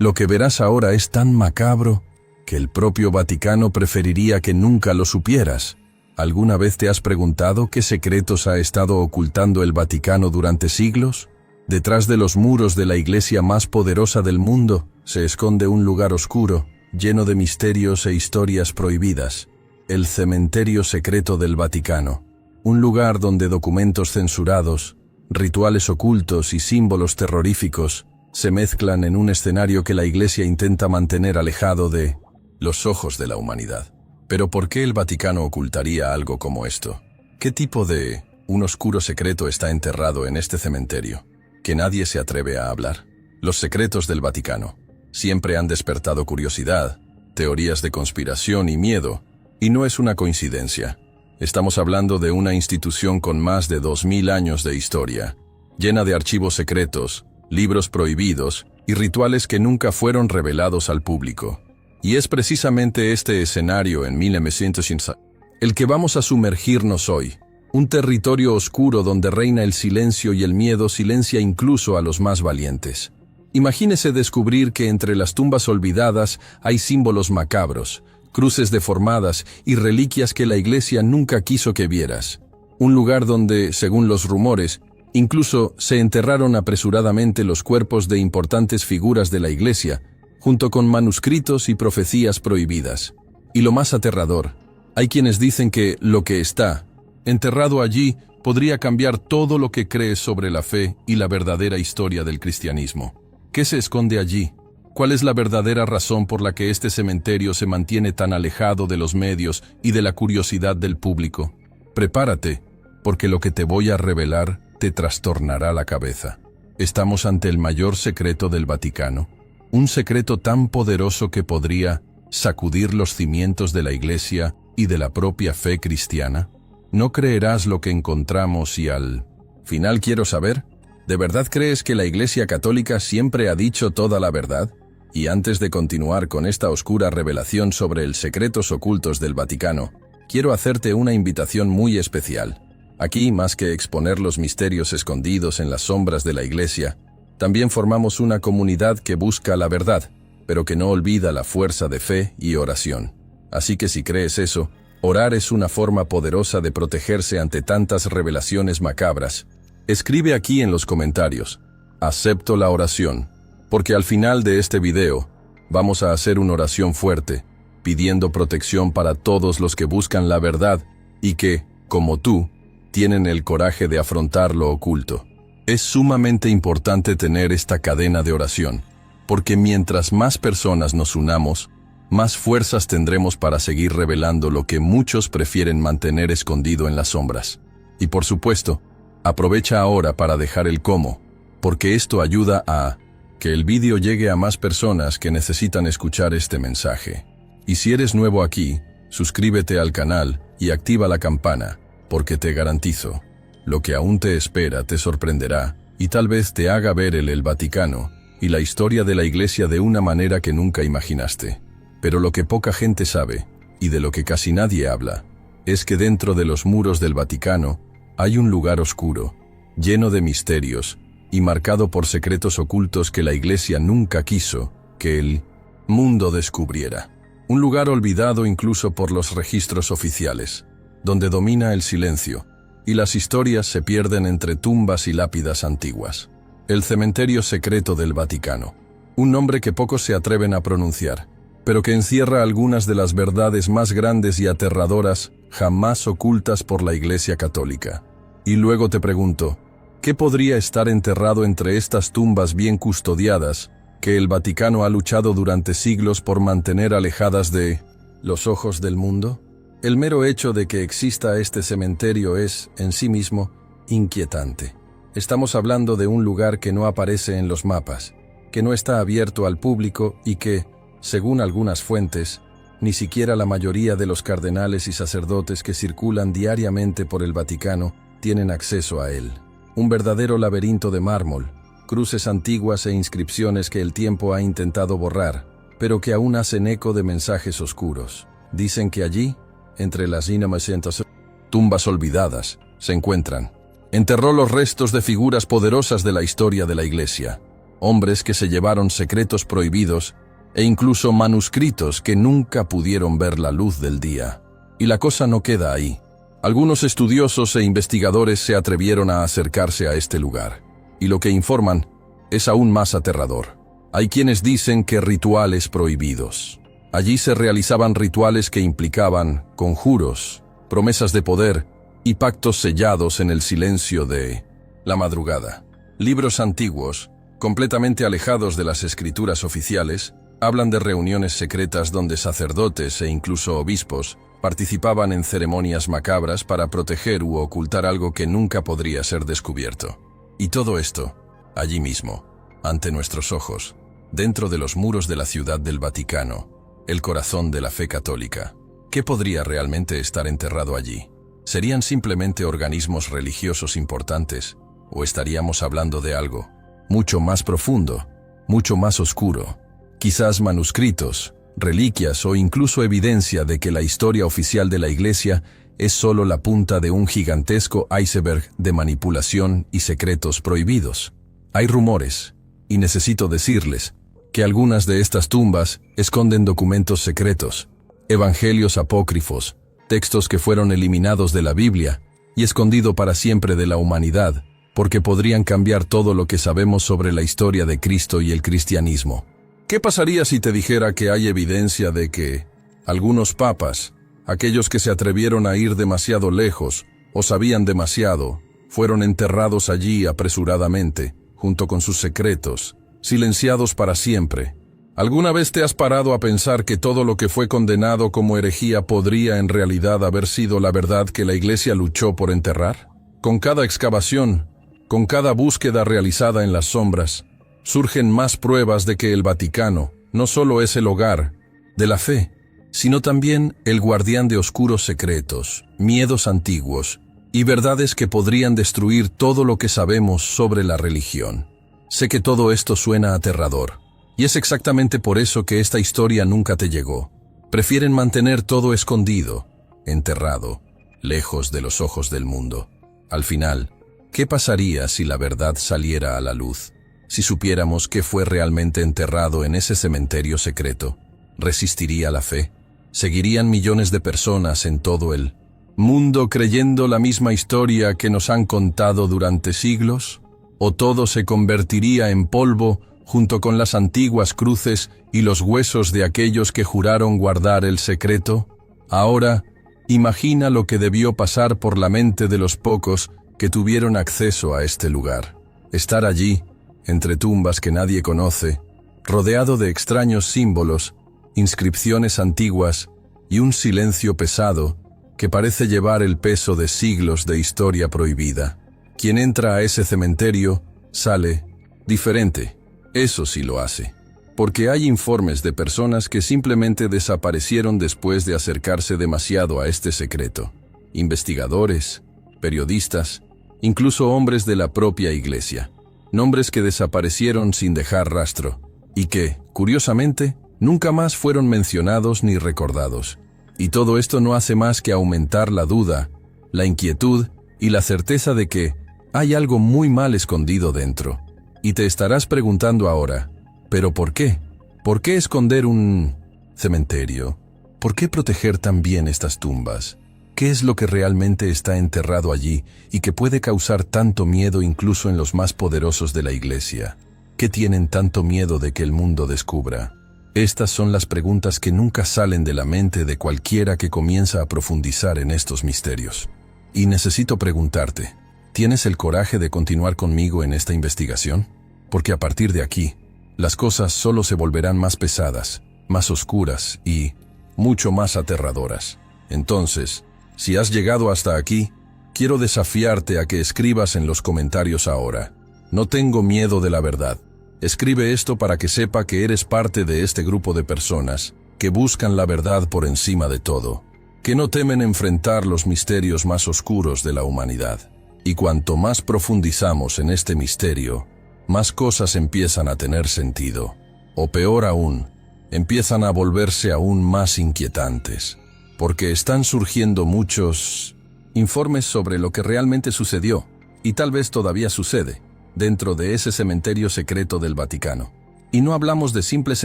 Lo que verás ahora es tan macabro que el propio Vaticano preferiría que nunca lo supieras. ¿Alguna vez te has preguntado qué secretos ha estado ocultando el Vaticano durante siglos? Detrás de los muros de la iglesia más poderosa del mundo se esconde un lugar oscuro, lleno de misterios e historias prohibidas. El cementerio secreto del Vaticano. Un lugar donde documentos censurados, rituales ocultos y símbolos terroríficos se mezclan en un escenario que la iglesia intenta mantener alejado de los ojos de la humanidad. Pero ¿por qué el Vaticano ocultaría algo como esto? ¿Qué tipo de un oscuro secreto está enterrado en este cementerio que nadie se atreve a hablar? Los secretos del Vaticano siempre han despertado curiosidad, teorías de conspiración y miedo, y no es una coincidencia. Estamos hablando de una institución con más de 2000 años de historia, llena de archivos secretos, libros prohibidos y rituales que nunca fueron revelados al público. Y es precisamente este escenario en 1900 el que vamos a sumergirnos hoy. Un territorio oscuro donde reina el silencio y el miedo silencia incluso a los más valientes. Imagínese descubrir que entre las tumbas olvidadas hay símbolos macabros, cruces deformadas y reliquias que la iglesia nunca quiso que vieras. Un lugar donde, según los rumores, incluso se enterraron apresuradamente los cuerpos de importantes figuras de la iglesia, junto con manuscritos y profecías prohibidas. Y lo más aterrador, hay quienes dicen que lo que está enterrado allí podría cambiar todo lo que crees sobre la fe y la verdadera historia del cristianismo. ¿Qué se esconde allí? ¿Cuál es la verdadera razón por la que este cementerio se mantiene tan alejado de los medios y de la curiosidad del público? Prepárate, porque lo que te voy a revelar te trastornará la cabeza. Estamos ante el mayor secreto del Vaticano, un secreto tan poderoso que podría sacudir los cimientos de la Iglesia y de la propia fe cristiana. No creerás lo que encontramos y al final quiero saber, ¿de verdad crees que la Iglesia Católica siempre ha dicho toda la verdad? Y antes de continuar con esta oscura revelación sobre los secretos ocultos del Vaticano, quiero hacerte una invitación muy especial. Aquí, más que exponer los misterios escondidos en las sombras de la Iglesia, también formamos una comunidad que busca la verdad, pero que no olvida la fuerza de fe y oración. Así que si crees eso, orar es una forma poderosa de protegerse ante tantas revelaciones macabras. Escribe aquí en los comentarios, acepto la oración. Porque al final de este video, vamos a hacer una oración fuerte, pidiendo protección para todos los que buscan la verdad y que, como tú, tienen el coraje de afrontar lo oculto. Es sumamente importante tener esta cadena de oración, porque mientras más personas nos unamos, más fuerzas tendremos para seguir revelando lo que muchos prefieren mantener escondido en las sombras. Y por supuesto, aprovecha ahora para dejar el cómo, porque esto ayuda a que el vídeo llegue a más personas que necesitan escuchar este mensaje. Y si eres nuevo aquí, suscríbete al canal y activa la campana, porque te garantizo, lo que aún te espera te sorprenderá y tal vez te haga ver el Vaticano y la historia de la Iglesia de una manera que nunca imaginaste. Pero lo que poca gente sabe, y de lo que casi nadie habla, es que dentro de los muros del Vaticano hay un lugar oscuro, lleno de misterios, y marcado por secretos ocultos que la Iglesia nunca quiso que el mundo descubriera. Un lugar olvidado incluso por los registros oficiales, donde domina el silencio, y las historias se pierden entre tumbas y lápidas antiguas. El cementerio secreto del Vaticano. Un nombre que pocos se atreven a pronunciar, pero que encierra algunas de las verdades más grandes y aterradoras jamás ocultas por la Iglesia Católica. Y luego te pregunto, ¿qué podría estar enterrado entre estas tumbas bien custodiadas que el Vaticano ha luchado durante siglos por mantener alejadas de los ojos del mundo? El mero hecho de que exista este cementerio es, en sí mismo, inquietante. Estamos hablando de un lugar que no aparece en los mapas, que no está abierto al público y que, según algunas fuentes, ni siquiera la mayoría de los cardenales y sacerdotes que circulan diariamente por el Vaticano tienen acceso a él. Un verdadero laberinto de mármol, cruces antiguas e inscripciones que el tiempo ha intentado borrar, pero que aún hacen eco de mensajes oscuros. Dicen que allí, entre las 900 tumbas olvidadas, se encuentran. Enterró los restos de figuras poderosas de la historia de la Iglesia. hombres que se llevaron secretos prohibidos e incluso manuscritos que nunca pudieron ver la luz del día. Y la cosa no queda ahí. Algunos estudiosos e investigadores se atrevieron a acercarse a este lugar, y lo que informan es aún más aterrador. Hay quienes dicen que rituales prohibidos. Allí se realizaban rituales que implicaban conjuros, promesas de poder y pactos sellados en el silencio de la madrugada. Libros antiguos, completamente alejados de las escrituras oficiales, hablan de reuniones secretas donde sacerdotes e incluso obispos participaban en ceremonias macabras para proteger u ocultar algo que nunca podría ser descubierto. Y todo esto, allí mismo, ante nuestros ojos, dentro de los muros de la Ciudad del Vaticano, el corazón de la fe católica. ¿Qué podría realmente estar enterrado allí? ¿Serían simplemente organismos religiosos importantes? ¿O estaríamos hablando de algo mucho más profundo, mucho más oscuro? Quizás manuscritos, reliquias o incluso evidencia de que la historia oficial de la Iglesia es solo la punta de un gigantesco iceberg de manipulación y secretos prohibidos. Hay rumores, y necesito decirles, que algunas de estas tumbas esconden documentos secretos, evangelios apócrifos, textos que fueron eliminados de la Biblia y escondido para siempre de la humanidad, porque podrían cambiar todo lo que sabemos sobre la historia de Cristo y el cristianismo. ¿Qué pasaría si te dijera que hay evidencia de que algunos papas, aquellos que se atrevieron a ir demasiado lejos o sabían demasiado, fueron enterrados allí apresuradamente, junto con sus secretos, silenciados para siempre? ¿Alguna vez te has parado a pensar que todo lo que fue condenado como herejía podría en realidad haber sido la verdad que la Iglesia luchó por enterrar? Con cada excavación, con cada búsqueda realizada en las sombras, surgen más pruebas de que el Vaticano no solo es el hogar de la fe, sino también el guardián de oscuros secretos, miedos antiguos y verdades que podrían destruir todo lo que sabemos sobre la religión. Sé que todo esto suena aterrador, y es exactamente por eso que esta historia nunca te llegó. Prefieren mantener todo escondido, enterrado, lejos de los ojos del mundo. Al final, ¿qué pasaría si la verdad saliera a la luz? Si supiéramos qué fue realmente enterrado en ese cementerio secreto, ¿resistiría la fe? ¿Seguirían millones de personas en todo el mundo creyendo la misma historia que nos han contado durante siglos? ¿O todo se convertiría en polvo junto con las antiguas cruces y los huesos de aquellos que juraron guardar el secreto? Ahora, imagina lo que debió pasar por la mente de los pocos que tuvieron acceso a este lugar. Estar allí, entre tumbas que nadie conoce, rodeado de extraños símbolos, inscripciones antiguas y un silencio pesado que parece llevar el peso de siglos de historia prohibida. Quien entra a ese cementerio sale diferente. Eso sí lo hace. Porque hay informes de personas que simplemente desaparecieron después de acercarse demasiado a este secreto. Investigadores, periodistas, incluso hombres de la propia Iglesia. Nombres que desaparecieron sin dejar rastro, y que, curiosamente, nunca más fueron mencionados ni recordados. Y todo esto no hace más que aumentar la duda, la inquietud y la certeza de que hay algo muy mal escondido dentro. Y te estarás preguntando ahora, ¿pero por qué? ¿Por qué esconder un cementerio? ¿Por qué proteger tan bien estas tumbas? ¿Qué es lo que realmente está enterrado allí y que puede causar tanto miedo incluso en los más poderosos de la Iglesia? ¿Qué tienen tanto miedo de que el mundo descubra? Estas son las preguntas que nunca salen de la mente de cualquiera que comienza a profundizar en estos misterios. Y necesito preguntarte, ¿tienes el coraje de continuar conmigo en esta investigación? Porque a partir de aquí, las cosas solo se volverán más pesadas, más oscuras y mucho más aterradoras. Entonces, si has llegado hasta aquí, quiero desafiarte a que escribas en los comentarios ahora. No tengo miedo de la verdad. Escribe esto para que sepa que eres parte de este grupo de personas que buscan la verdad por encima de todo, que no temen enfrentar los misterios más oscuros de la humanidad. Y cuanto más profundizamos en este misterio, más cosas empiezan a tener sentido, o peor aún, empiezan a volverse aún más inquietantes, porque están surgiendo muchos informes sobre lo que realmente sucedió, y tal vez todavía sucede. dentro de ese cementerio secreto del Vaticano. Y no hablamos de simples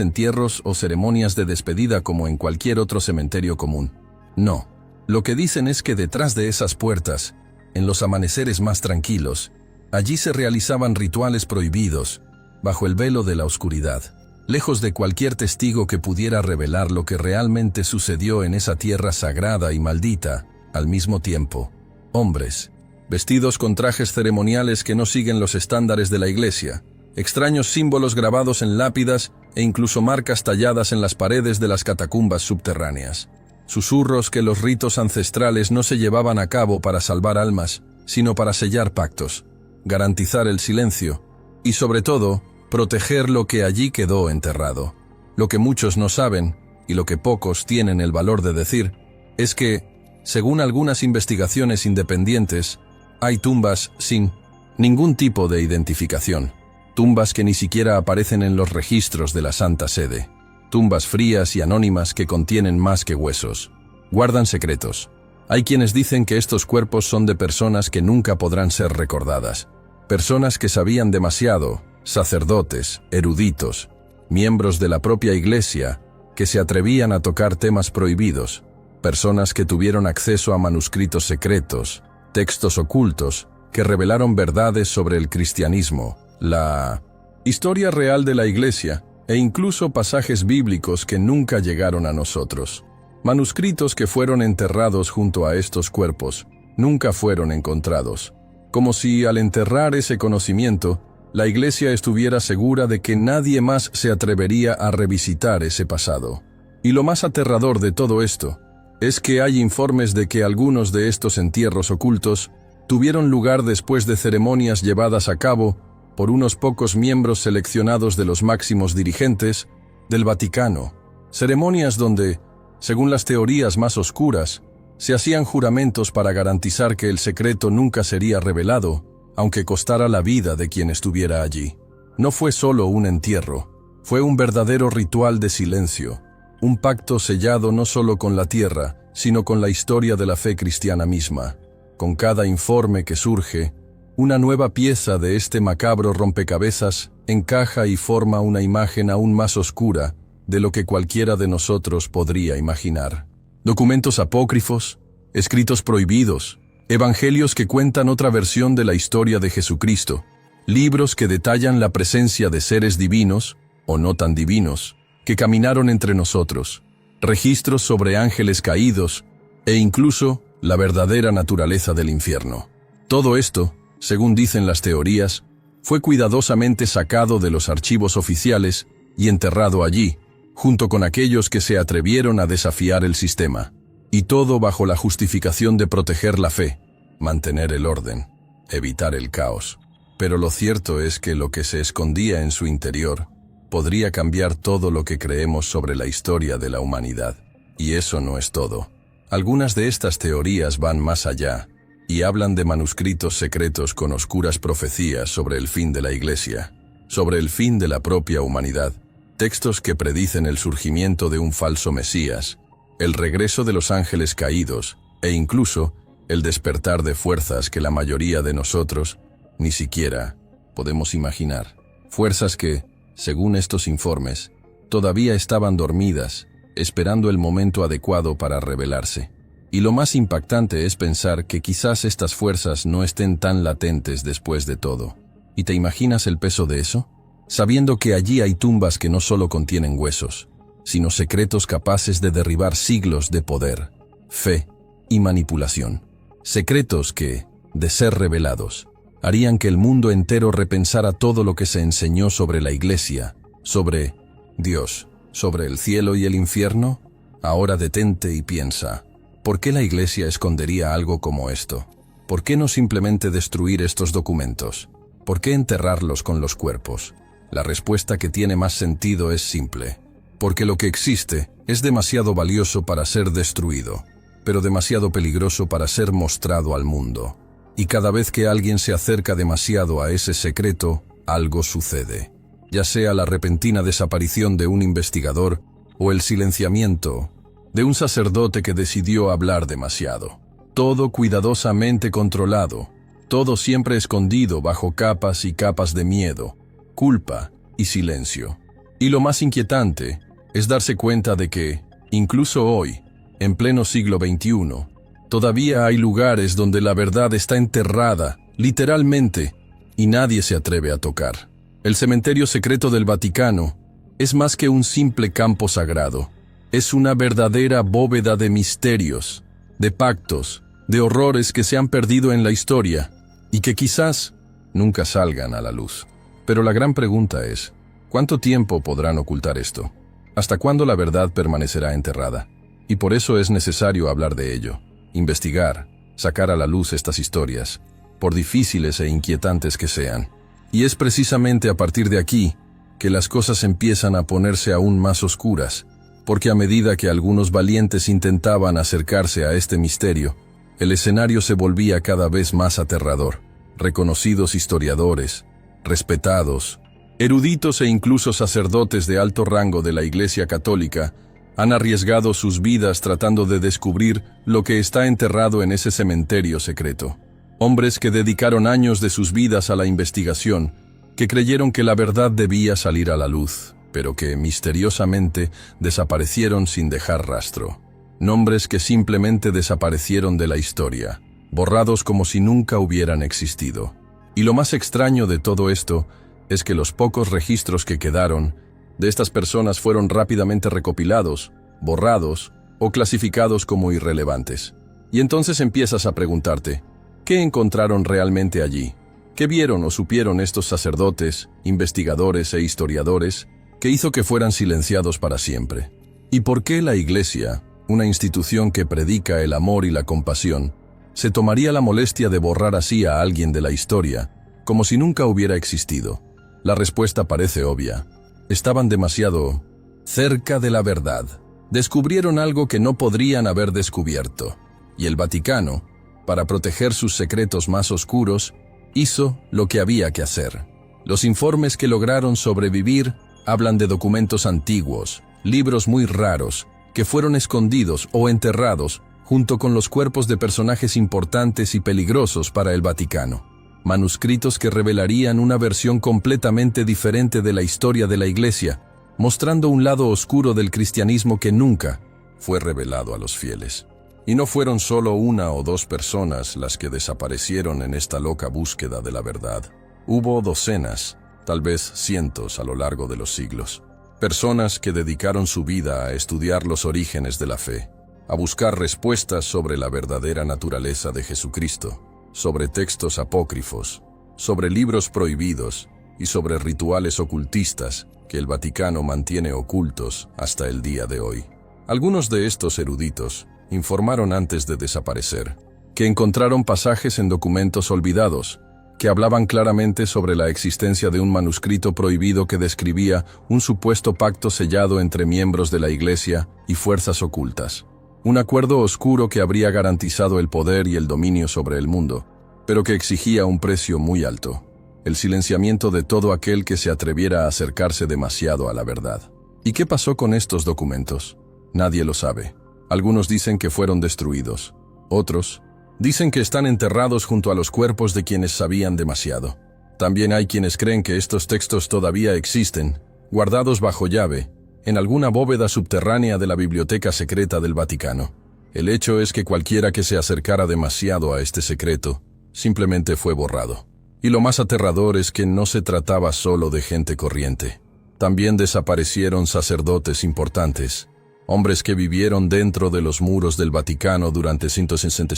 entierros o ceremonias de despedida como en cualquier otro cementerio común. No. Lo que dicen es que detrás de esas puertas, en los amaneceres más tranquilos, allí se realizaban rituales prohibidos, bajo el velo de la oscuridad, lejos de cualquier testigo que pudiera revelar lo que realmente sucedió en esa tierra sagrada y maldita, al mismo tiempo. Hombres, vestidos con trajes ceremoniales que no siguen los estándares de la Iglesia, extraños símbolos grabados en lápidas e incluso marcas talladas en las paredes de las catacumbas subterráneas. Susurros que los ritos ancestrales no se llevaban a cabo para salvar almas, sino para sellar pactos, garantizar el silencio y, sobre todo, proteger lo que allí quedó enterrado. Lo que muchos no saben, y lo que pocos tienen el valor de decir, es que, según algunas investigaciones independientes, hay tumbas sin ningún tipo de identificación. Tumbas que ni siquiera aparecen en los registros de la Santa Sede. Tumbas frías y anónimas que contienen más que huesos. Guardan secretos. Hay quienes dicen que estos cuerpos son de personas que nunca podrán ser recordadas. Personas que sabían demasiado, sacerdotes, eruditos, miembros de la propia Iglesia, que se atrevían a tocar temas prohibidos. Personas que tuvieron acceso a manuscritos secretos, textos ocultos, que revelaron verdades sobre el cristianismo, la historia real de la Iglesia, e incluso pasajes bíblicos que nunca llegaron a nosotros. Manuscritos que fueron enterrados junto a estos cuerpos, nunca fueron encontrados. Como si al enterrar ese conocimiento, la Iglesia estuviera segura de que nadie más se atrevería a revisitar ese pasado. Y lo más aterrador de todo esto es que hay informes de que algunos de estos entierros ocultos tuvieron lugar después de ceremonias llevadas a cabo por unos pocos miembros seleccionados de los máximos dirigentes del Vaticano. Ceremonias donde, según las teorías más oscuras, se hacían juramentos para garantizar que el secreto nunca sería revelado, aunque costara la vida de quien estuviera allí. No fue solo un entierro, fue un verdadero ritual de silencio, un pacto sellado no solo con la tierra, sino con la historia de la fe cristiana misma. Con cada informe que surge, una nueva pieza de este macabro rompecabezas encaja y forma una imagen aún más oscura de lo que cualquiera de nosotros podría imaginar. Documentos apócrifos, escritos prohibidos, evangelios que cuentan otra versión de la historia de Jesucristo, libros que detallan la presencia de seres divinos, o no tan divinos, que caminaron entre nosotros, registros sobre ángeles caídos, e incluso la verdadera naturaleza del infierno. Todo esto, según dicen las teorías, fue cuidadosamente sacado de los archivos oficiales y enterrado allí, junto con aquellos que se atrevieron a desafiar el sistema. Y todo bajo la justificación de proteger la fe, mantener el orden, evitar el caos. Pero lo cierto es que lo que se escondía en su interior podría cambiar todo lo que creemos sobre la historia de la humanidad. Y eso no es todo. Algunas de estas teorías van más allá y hablan de manuscritos secretos con oscuras profecías sobre el fin de la Iglesia, sobre el fin de la propia humanidad, textos que predicen el surgimiento de un falso Mesías, el regreso de los ángeles caídos e incluso el despertar de fuerzas que la mayoría de nosotros ni siquiera podemos imaginar. Fuerzas que, según estos informes, todavía estaban dormidas, esperando el momento adecuado para revelarse. Y lo más impactante es pensar que quizás estas fuerzas no estén tan latentes después de todo. ¿Y te imaginas el peso de eso? Sabiendo que allí hay tumbas que no solo contienen huesos, sino secretos capaces de derribar siglos de poder, fe y manipulación. Secretos que, de ser revelados, harían que el mundo entero repensara todo lo que se enseñó sobre la Iglesia, sobre Dios, sobre el cielo y el infierno. Ahora detente y piensa. ¿Por qué la Iglesia escondería algo como esto? ¿Por qué no simplemente destruir estos documentos? ¿Por qué enterrarlos con los cuerpos? La respuesta que tiene más sentido es simple. Porque lo que existe es demasiado valioso para ser destruido, pero demasiado peligroso para ser mostrado al mundo. Y cada vez que alguien se acerca demasiado a ese secreto, algo sucede. Ya sea la repentina desaparición de un investigador o el silenciamiento de un sacerdote que decidió hablar demasiado. Todo cuidadosamente controlado, Todo siempre escondido bajo capas y capas de miedo, culpa y silencio. Y lo más inquietante es darse cuenta de que, incluso hoy, en pleno siglo XXI, todavía hay lugares donde la verdad está enterrada, literalmente, y nadie se atreve a tocar. El cementerio secreto del Vaticano es más que un simple campo sagrado. Es una verdadera bóveda de misterios, de pactos, de horrores que se han perdido en la historia y que quizás nunca salgan a la luz. Pero la gran pregunta es, ¿cuánto tiempo podrán ocultar esto? ¿Hasta cuándo la verdad permanecerá enterrada? Y por eso es necesario hablar de ello, investigar, sacar a la luz estas historias, por difíciles e inquietantes que sean. Y es precisamente a partir de aquí que las cosas empiezan a ponerse aún más oscuras, porque a medida que algunos valientes intentaban acercarse a este misterio, el escenario se volvía cada vez más aterrador. Reconocidos historiadores, respetados, eruditos e incluso sacerdotes de alto rango de la Iglesia Católica han arriesgado sus vidas tratando de descubrir lo que está enterrado en ese cementerio secreto. Hombres que dedicaron años de sus vidas a la investigación, que creyeron que la verdad debía salir a la luz, pero que misteriosamente desaparecieron sin dejar rastro. Nombres que simplemente desaparecieron de la historia, borrados como si nunca hubieran existido. Y lo más extraño de todo esto es que los pocos registros que quedaron de estas personas fueron rápidamente recopilados, borrados o clasificados como irrelevantes. Y entonces empiezas a preguntarte, ¿qué encontraron realmente allí? ¿Qué vieron o supieron estos sacerdotes, investigadores e historiadores que hizo que fueran silenciados para siempre? ¿Y por qué la Iglesia, una institución que predica el amor y la compasión, se tomaría la molestia de borrar así a alguien de la historia, como si nunca hubiera existido? La respuesta parece obvia. Estaban demasiado cerca de la verdad. Descubrieron algo que no podrían haber descubierto. Y el Vaticano, para proteger sus secretos más oscuros, hizo lo que había que hacer. Los informes que lograron sobrevivir hablan de documentos antiguos, libros muy raros, que fueron escondidos o enterrados junto con los cuerpos de personajes importantes y peligrosos para el Vaticano. Manuscritos que revelarían una versión completamente diferente de la historia de la Iglesia, mostrando un lado oscuro del cristianismo que nunca fue revelado a los fieles. Y no fueron solo una o dos personas las que desaparecieron en esta loca búsqueda de la verdad. Hubo docenas, tal vez cientos a lo largo de los siglos. Personas que dedicaron su vida a estudiar los orígenes de la fe, a buscar respuestas sobre la verdadera naturaleza de Jesucristo, sobre textos apócrifos, sobre libros prohibidos y sobre rituales ocultistas que el Vaticano mantiene ocultos hasta el día de hoy. Algunos de estos eruditos informaron antes de desaparecer que encontraron pasajes en documentos olvidados que hablaban claramente sobre la existencia de un manuscrito prohibido que describía un supuesto pacto sellado entre miembros de la Iglesia y fuerzas ocultas. Un acuerdo oscuro que habría garantizado el poder y el dominio sobre el mundo, pero que exigía un precio muy alto: el silenciamiento de todo aquel que se atreviera a acercarse demasiado a la verdad. ¿Y qué pasó con estos documentos? Nadie lo sabe. Algunos dicen que fueron destruidos. Otros dicen que están enterrados junto a los cuerpos de quienes sabían demasiado. También hay quienes creen que estos textos todavía existen, guardados bajo llave, en alguna bóveda subterránea de la biblioteca secreta del Vaticano. El hecho es que cualquiera que se acercara demasiado a este secreto, simplemente fue borrado. Y lo más aterrador es que no se trataba solo de gente corriente. También desaparecieron sacerdotes importantes, hombres que vivieron dentro de los muros del Vaticano durante 160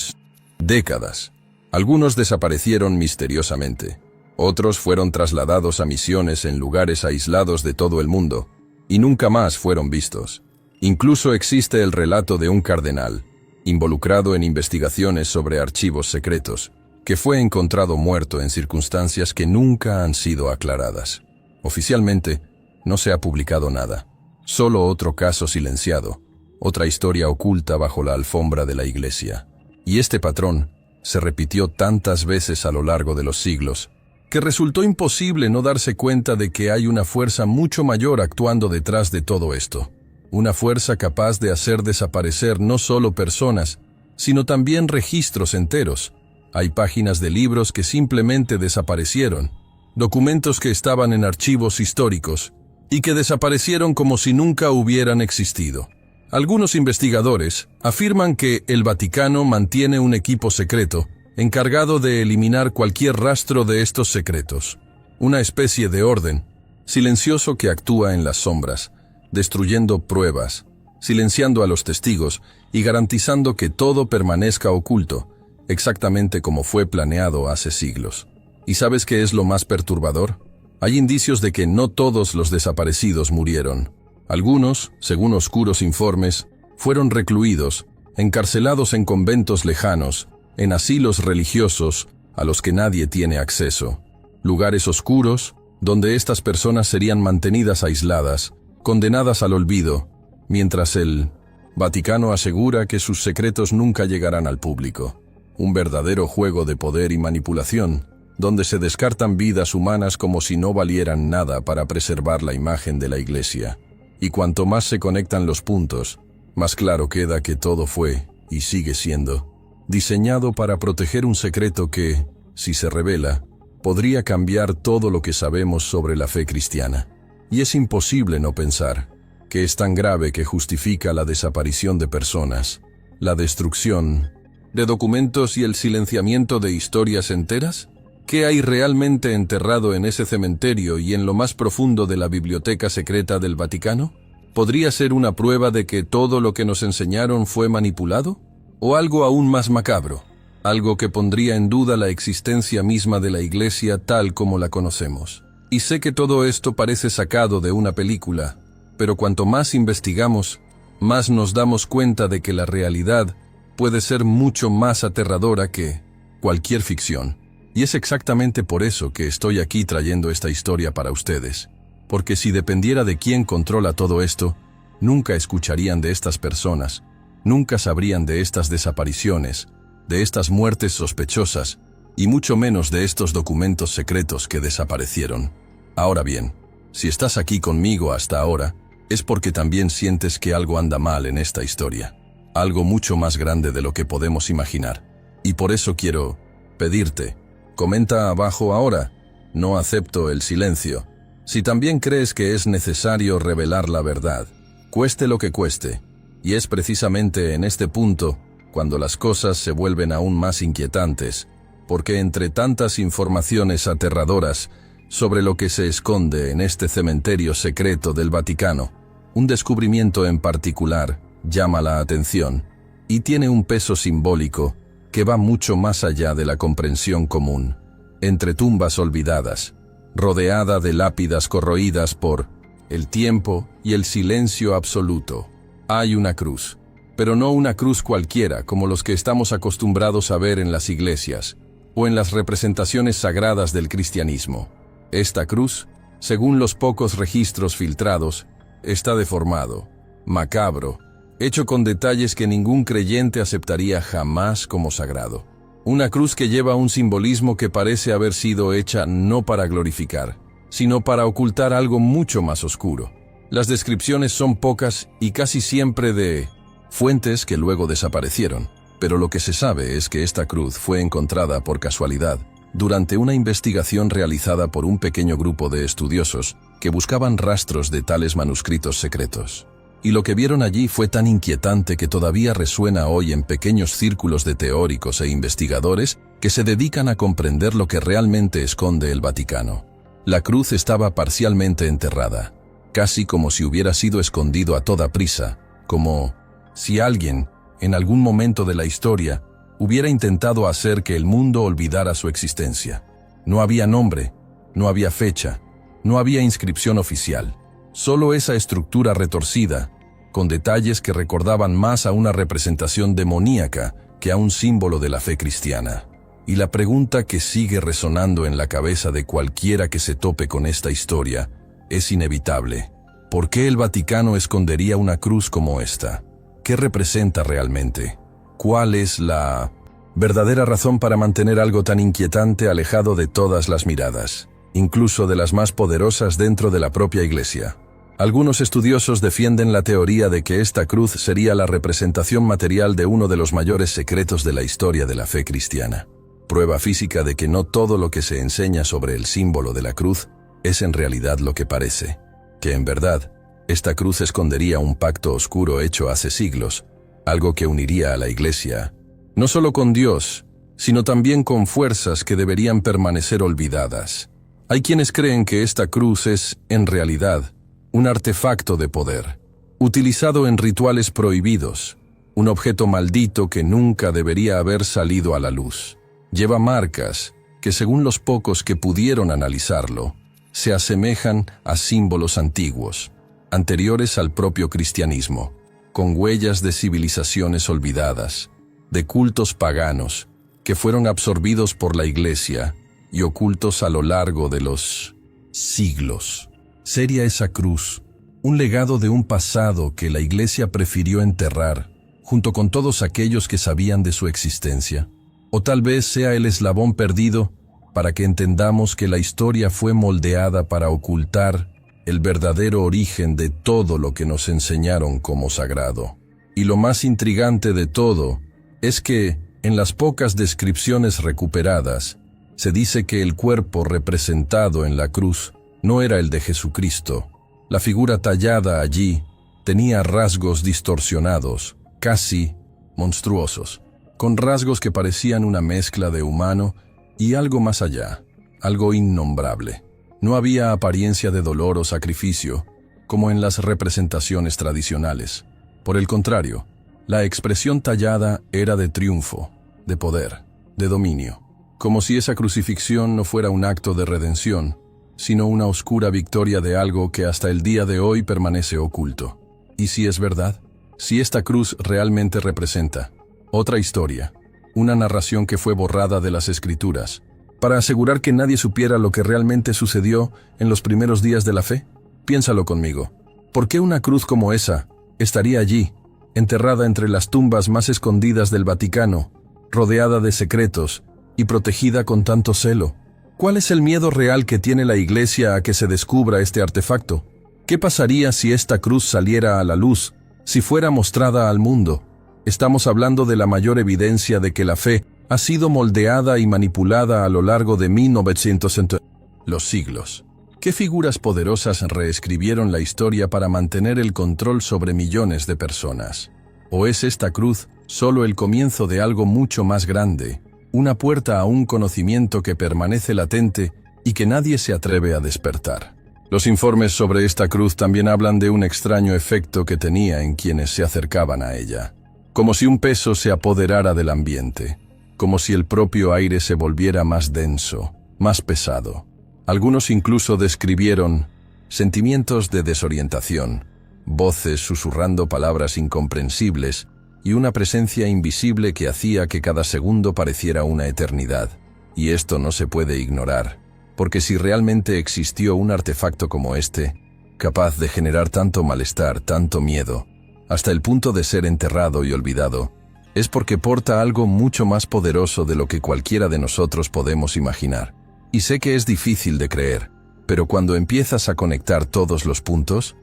décadas. Algunos desaparecieron misteriosamente. Otros fueron trasladados a misiones en lugares aislados de todo el mundo, y nunca más fueron vistos. Incluso existe el relato de un cardenal, involucrado en investigaciones sobre archivos secretos, que fue encontrado muerto en circunstancias que nunca han sido aclaradas. Oficialmente, no se ha publicado nada. Solo otro caso silenciado, otra historia oculta bajo la alfombra de la Iglesia. Y este patrón se repitió tantas veces a lo largo de los siglos, que resultó imposible no darse cuenta de que hay una fuerza mucho mayor actuando detrás de todo esto. Una fuerza capaz de hacer desaparecer no solo personas, sino también registros enteros, Hay páginas de libros que simplemente desaparecieron, documentos que estaban en archivos históricos y que desaparecieron como si nunca hubieran existido. Algunos investigadores afirman que el Vaticano mantiene un equipo secreto encargado de eliminar cualquier rastro de estos secretos. Una especie de orden silencioso que actúa en las sombras, destruyendo pruebas, silenciando a los testigos y garantizando que todo permanezca oculto, exactamente como fue planeado hace siglos. ¿Y sabes qué es lo más perturbador? Hay indicios de que no todos los desaparecidos murieron. Algunos, según oscuros informes, fueron recluidos, encarcelados en conventos lejanos, en asilos religiosos a los que nadie tiene acceso. Lugares oscuros, donde estas personas serían mantenidas aisladas, condenadas al olvido, mientras el Vaticano asegura que sus secretos nunca llegarán al público. Un verdadero juego de poder y manipulación, donde se descartan vidas humanas como si no valieran nada para preservar la imagen de la Iglesia. Y cuanto más se conectan los puntos, más claro queda que todo fue, y sigue siendo, diseñado para proteger un secreto que, si se revela, podría cambiar todo lo que sabemos sobre la fe cristiana. Y es imposible no pensar que es tan grave que justifica la desaparición de personas, la destrucción de documentos y el silenciamiento de historias enteras. ¿Qué hay realmente enterrado en ese cementerio y en lo más profundo de la biblioteca secreta del Vaticano? ¿Podría ser una prueba de que todo lo que nos enseñaron fue manipulado? ¿O algo aún más macabro? Algo que pondría en duda la existencia misma de la Iglesia tal como la conocemos. Y sé que todo esto parece sacado de una película, pero cuanto más investigamos, más nos damos cuenta de que la realidad puede ser mucho más aterradora que cualquier ficción. Y es exactamente por eso que estoy aquí trayendo esta historia para ustedes. Porque si dependiera de quién controla todo esto, nunca escucharían de estas personas, nunca sabrían de estas desapariciones, de estas muertes sospechosas, y mucho menos de estos documentos secretos que desaparecieron. Ahora bien, si estás aquí conmigo hasta ahora, es porque también sientes que algo anda mal en esta historia. Algo mucho más grande de lo que podemos imaginar. Y por eso quiero pedirte, comenta abajo ahora, no acepto el silencio. Si también crees que es necesario revelar la verdad, cueste lo que cueste. Y es precisamente en este punto cuando las cosas se vuelven aún más inquietantes, porque entre tantas informaciones aterradoras sobre lo que se esconde en este cementerio secreto del Vaticano, un descubrimiento en particular llama la atención y tiene un peso simbólico que va mucho más allá de la comprensión común. Entre tumbas olvidadas, rodeada de lápidas corroídas por el tiempo y el silencio absoluto, hay una cruz, pero no una cruz cualquiera como los que estamos acostumbrados a ver en las iglesias o en las representaciones sagradas del cristianismo. Esta cruz, según los pocos registros filtrados, está deformado, macabro, hecho con detalles que ningún creyente aceptaría jamás como sagrado. Una cruz que lleva un simbolismo que parece haber sido hecha no para glorificar, sino para ocultar algo mucho más oscuro. Las descripciones son pocas y casi siempre de fuentes que luego desaparecieron, pero lo que se sabe es que esta cruz fue encontrada por casualidad durante una investigación realizada por un pequeño grupo de estudiosos que buscaban rastros de tales manuscritos secretos. Y lo que vieron allí fue tan inquietante que todavía resuena hoy en pequeños círculos de teóricos e investigadores que se dedican a comprender lo que realmente esconde el Vaticano. La cruz estaba parcialmente enterrada, casi como si hubiera sido escondido a toda prisa, como si alguien, en algún momento de la historia, hubiera intentado hacer que el mundo olvidara su existencia. No había nombre, no había fecha, no había inscripción oficial. Solo esa estructura retorcida, con detalles que recordaban más a una representación demoníaca que a un símbolo de la fe cristiana. Y la pregunta que sigue resonando en la cabeza de cualquiera que se tope con esta historia es inevitable. ¿Por qué el Vaticano escondería una cruz como esta? ¿Qué representa realmente? ¿Cuál es la verdadera razón para mantener algo tan inquietante alejado de todas las miradas, incluso de las más poderosas dentro de la propia Iglesia? Algunos estudiosos defienden la teoría de que esta cruz sería la representación material de uno de los mayores secretos de la historia de la fe cristiana. prueba física de que no todo lo que se enseña sobre el símbolo de la cruz es en realidad lo que parece, que en verdad, esta cruz escondería un pacto oscuro hecho hace siglos, algo que uniría a la Iglesia, no solo con Dios, sino también con fuerzas que deberían permanecer olvidadas. Hay quienes creen que esta cruz es, en realidad, un artefacto de poder, utilizado en rituales prohibidos, un objeto maldito que nunca debería haber salido a la luz. Lleva marcas que, según los pocos que pudieron analizarlo, se asemejan a símbolos antiguos, anteriores al propio cristianismo, con huellas de civilizaciones olvidadas, de cultos paganos, que fueron absorbidos por la Iglesia y ocultos a lo largo de los siglos. ¿Sería esa cruz un legado de un pasado que la Iglesia prefirió enterrar, junto con todos aquellos que sabían de su existencia? O tal vez sea el eslabón perdido para que entendamos que la historia fue moldeada para ocultar el verdadero origen de todo lo que nos enseñaron como sagrado. Y lo más intrigante de todo es que, en las pocas descripciones recuperadas, se dice que el cuerpo representado en la cruz no era el de Jesucristo. La figura tallada allí tenía rasgos distorsionados, casi monstruosos, con rasgos que parecían una mezcla de humano y algo más allá, algo innombrable. No había apariencia de dolor o sacrificio, como en las representaciones tradicionales. Por el contrario, la expresión tallada era de triunfo, de poder, de dominio, como si esa crucifixión no fuera un acto de redención, sino una oscura victoria de algo que hasta el día de hoy permanece oculto. ¿Y si es verdad? Si esta cruz realmente representa otra historia, una narración que fue borrada de las Escrituras, para asegurar que nadie supiera lo que realmente sucedió en los primeros días de la fe? Piénsalo conmigo. ¿Por qué una cruz como esa estaría allí, enterrada entre las tumbas más escondidas del Vaticano, rodeada de secretos y protegida con tanto celo? ¿Cuál es el miedo real que tiene la Iglesia a que se descubra este artefacto? ¿Qué pasaría si esta cruz saliera a la luz, si fuera mostrada al mundo? Estamos hablando de la mayor evidencia de que la fe ha sido moldeada y manipulada a lo largo de 1900 los siglos. ¿Qué figuras poderosas reescribieron la historia para mantener el control sobre millones de personas? ¿O es esta cruz solo el comienzo de algo mucho más grande, una puerta a un conocimiento que permanece latente y que nadie se atreve a despertar? Los informes sobre esta cruz también hablan de un extraño efecto que tenía en quienes se acercaban a ella, como si un peso se apoderara del ambiente, como si el propio aire se volviera más denso, más pesado. Algunos incluso describieron sentimientos de desorientación, voces susurrando palabras incomprensibles y una presencia invisible que hacía que cada segundo pareciera una eternidad. Y esto no se puede ignorar, porque si realmente existió un artefacto como este, capaz de generar tanto malestar, tanto miedo, hasta el punto de ser enterrado y olvidado, es porque porta algo mucho más poderoso de lo que cualquiera de nosotros podemos imaginar. Y sé que es difícil de creer, pero cuando empiezas a conectar todos los puntos,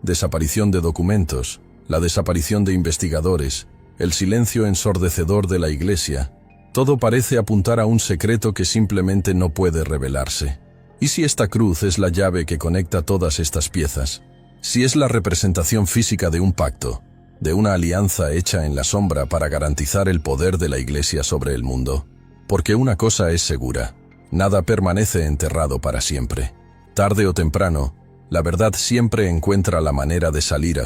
desaparición de documentos, la desaparición de investigadores, el silencio ensordecedor de la Iglesia, todo parece apuntar a un secreto que simplemente no puede revelarse. ¿Y si esta cruz es la llave que conecta todas estas piezas? Si es la representación física de un pacto, de una alianza hecha en la sombra para garantizar el poder de la Iglesia sobre el mundo. Porque una cosa es segura, nada permanece enterrado para siempre. Tarde o temprano, la verdad siempre encuentra la manera de salir a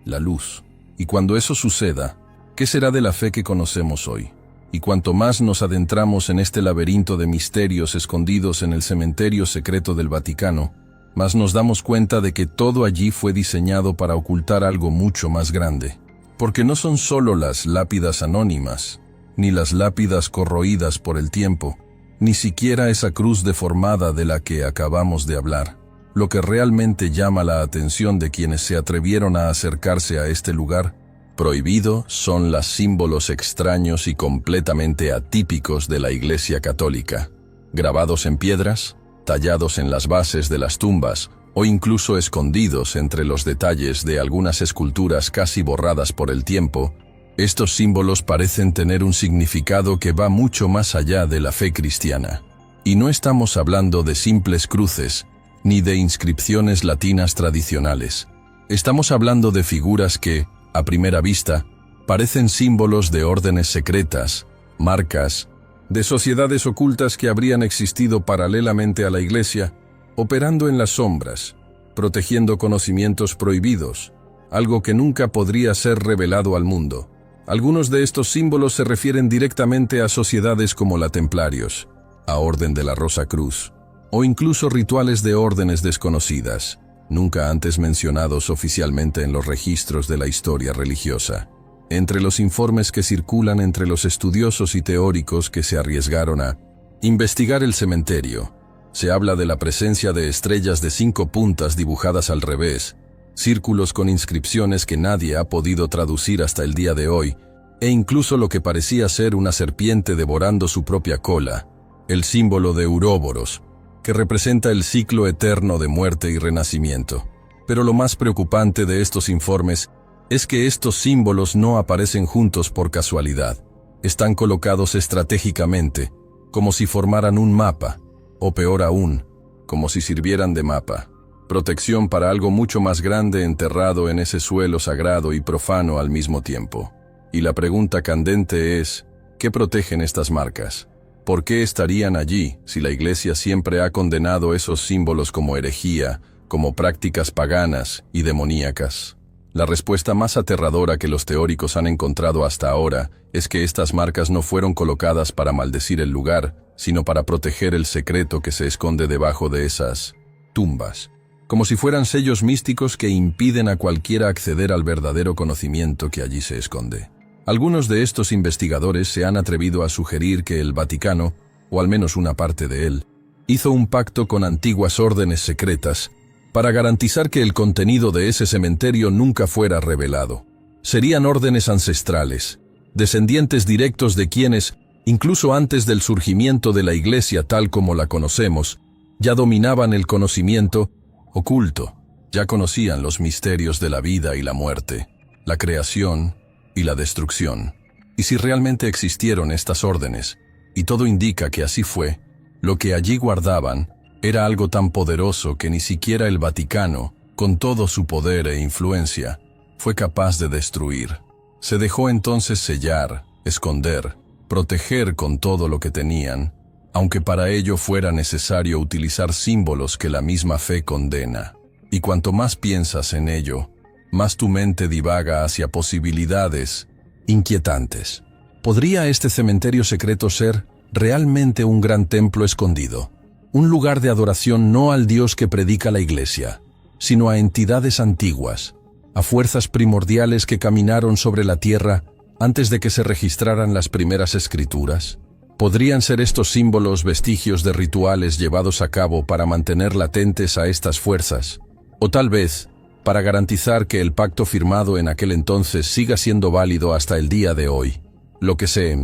la luz. Y cuando eso suceda, ¿qué será de la fe que conocemos hoy? Y cuanto más nos adentramos en este laberinto de misterios escondidos en el cementerio secreto del Vaticano, más nos damos cuenta de que todo allí fue diseñado para ocultar algo mucho más grande. Porque no son solo las lápidas anónimas, ni las lápidas corroídas por el tiempo, ni siquiera esa cruz deformada de la que acabamos de hablar. Lo que realmente llama la atención de quienes se atrevieron a acercarse a este lugar prohibido son los símbolos extraños y completamente atípicos de la Iglesia Católica, grabados en piedras, tallados en las bases de las tumbas o incluso escondidos entre los detalles de algunas esculturas casi borradas por el tiempo. Estos símbolos parecen tener un significado que va mucho más allá de la fe cristiana. Y no estamos hablando de simples cruces, ni de inscripciones latinas tradicionales. Estamos hablando de figuras que, a primera vista, parecen símbolos de órdenes secretas, marcas, de sociedades ocultas que habrían existido paralelamente a la Iglesia, operando en las sombras, protegiendo conocimientos prohibidos, algo que nunca podría ser revelado al mundo. Algunos de estos símbolos se refieren directamente a sociedades como la Templarios, a Orden de la Rosa Cruz, o incluso rituales de órdenes desconocidas, nunca antes mencionados oficialmente en los registros de la historia religiosa. Entre los informes que circulan entre los estudiosos y teóricos que se arriesgaron a investigar el cementerio, se habla de la presencia de estrellas de 5 puntas dibujadas al revés, círculos con inscripciones que nadie ha podido traducir hasta el día de hoy, e incluso lo que parecía ser una serpiente devorando su propia cola, el símbolo de Uroboros, que representa el ciclo eterno de muerte y renacimiento. Pero lo más preocupante de estos informes es que estos símbolos no aparecen juntos por casualidad. Están colocados estratégicamente, como si formaran un mapa, o peor aún, como si sirvieran de mapa. Protección para algo mucho más grande enterrado en ese suelo sagrado y profano al mismo tiempo. Y la pregunta candente es, ¿qué protegen estas marcas? ¿Por qué estarían allí si la Iglesia siempre ha condenado esos símbolos como herejía, como prácticas paganas y demoníacas? La respuesta más aterradora que los teóricos han encontrado hasta ahora es que estas marcas no fueron colocadas para maldecir el lugar, sino para proteger el secreto que se esconde debajo de esas tumbas, como si fueran sellos místicos que impiden a cualquiera acceder al verdadero conocimiento que allí se esconde. Algunos de estos investigadores se han atrevido a sugerir que el Vaticano, o al menos una parte de él, hizo un pacto con antiguas órdenes secretas para garantizar que el contenido de ese cementerio nunca fuera revelado. Serían órdenes ancestrales, descendientes directos de quienes, incluso antes del surgimiento de la Iglesia tal como la conocemos, ya dominaban el conocimiento oculto, ya conocían los misterios de la vida y la muerte, la creación y la destrucción. Y si realmente existieron estas órdenes, y todo indica que así fue, lo que allí guardaban era algo tan poderoso que ni siquiera el Vaticano, con todo su poder e influencia, fue capaz de destruir. Se dejó entonces sellar, esconder, proteger con todo lo que tenían, aunque para ello fuera necesario utilizar símbolos que la misma fe condena. Y cuanto más piensas en ello, más tu mente divaga hacia posibilidades inquietantes. ¿Podría este cementerio secreto ser realmente un gran templo escondido? Un lugar de adoración no al Dios que predica la Iglesia, sino a entidades antiguas, a fuerzas primordiales que caminaron sobre la tierra antes de que se registraran las primeras escrituras. ¿Podrían ser estos símbolos vestigios de rituales llevados a cabo para mantener latentes a estas fuerzas? O tal vez, para garantizar que el pacto firmado en aquel entonces siga siendo válido hasta el día de hoy. Lo que sé,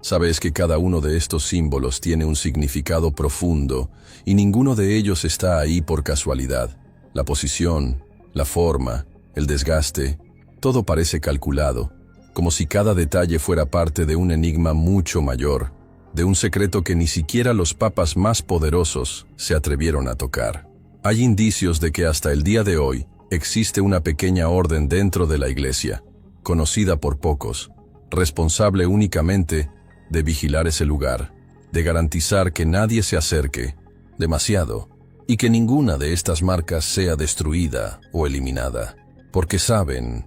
sabes que cada uno de estos símbolos tiene un significado profundo y ninguno de ellos está ahí por casualidad. La posición, la forma, el desgaste, todo parece calculado, como si cada detalle fuera parte de un enigma mucho mayor, de un secreto que ni siquiera los papas más poderosos se atrevieron a tocar. Hay indicios de que hasta el día de hoy existe una pequeña orden dentro de la Iglesia, conocida por pocos, responsable únicamente de vigilar ese lugar, de garantizar que nadie se acerque demasiado y que ninguna de estas marcas sea destruida o eliminada, porque saben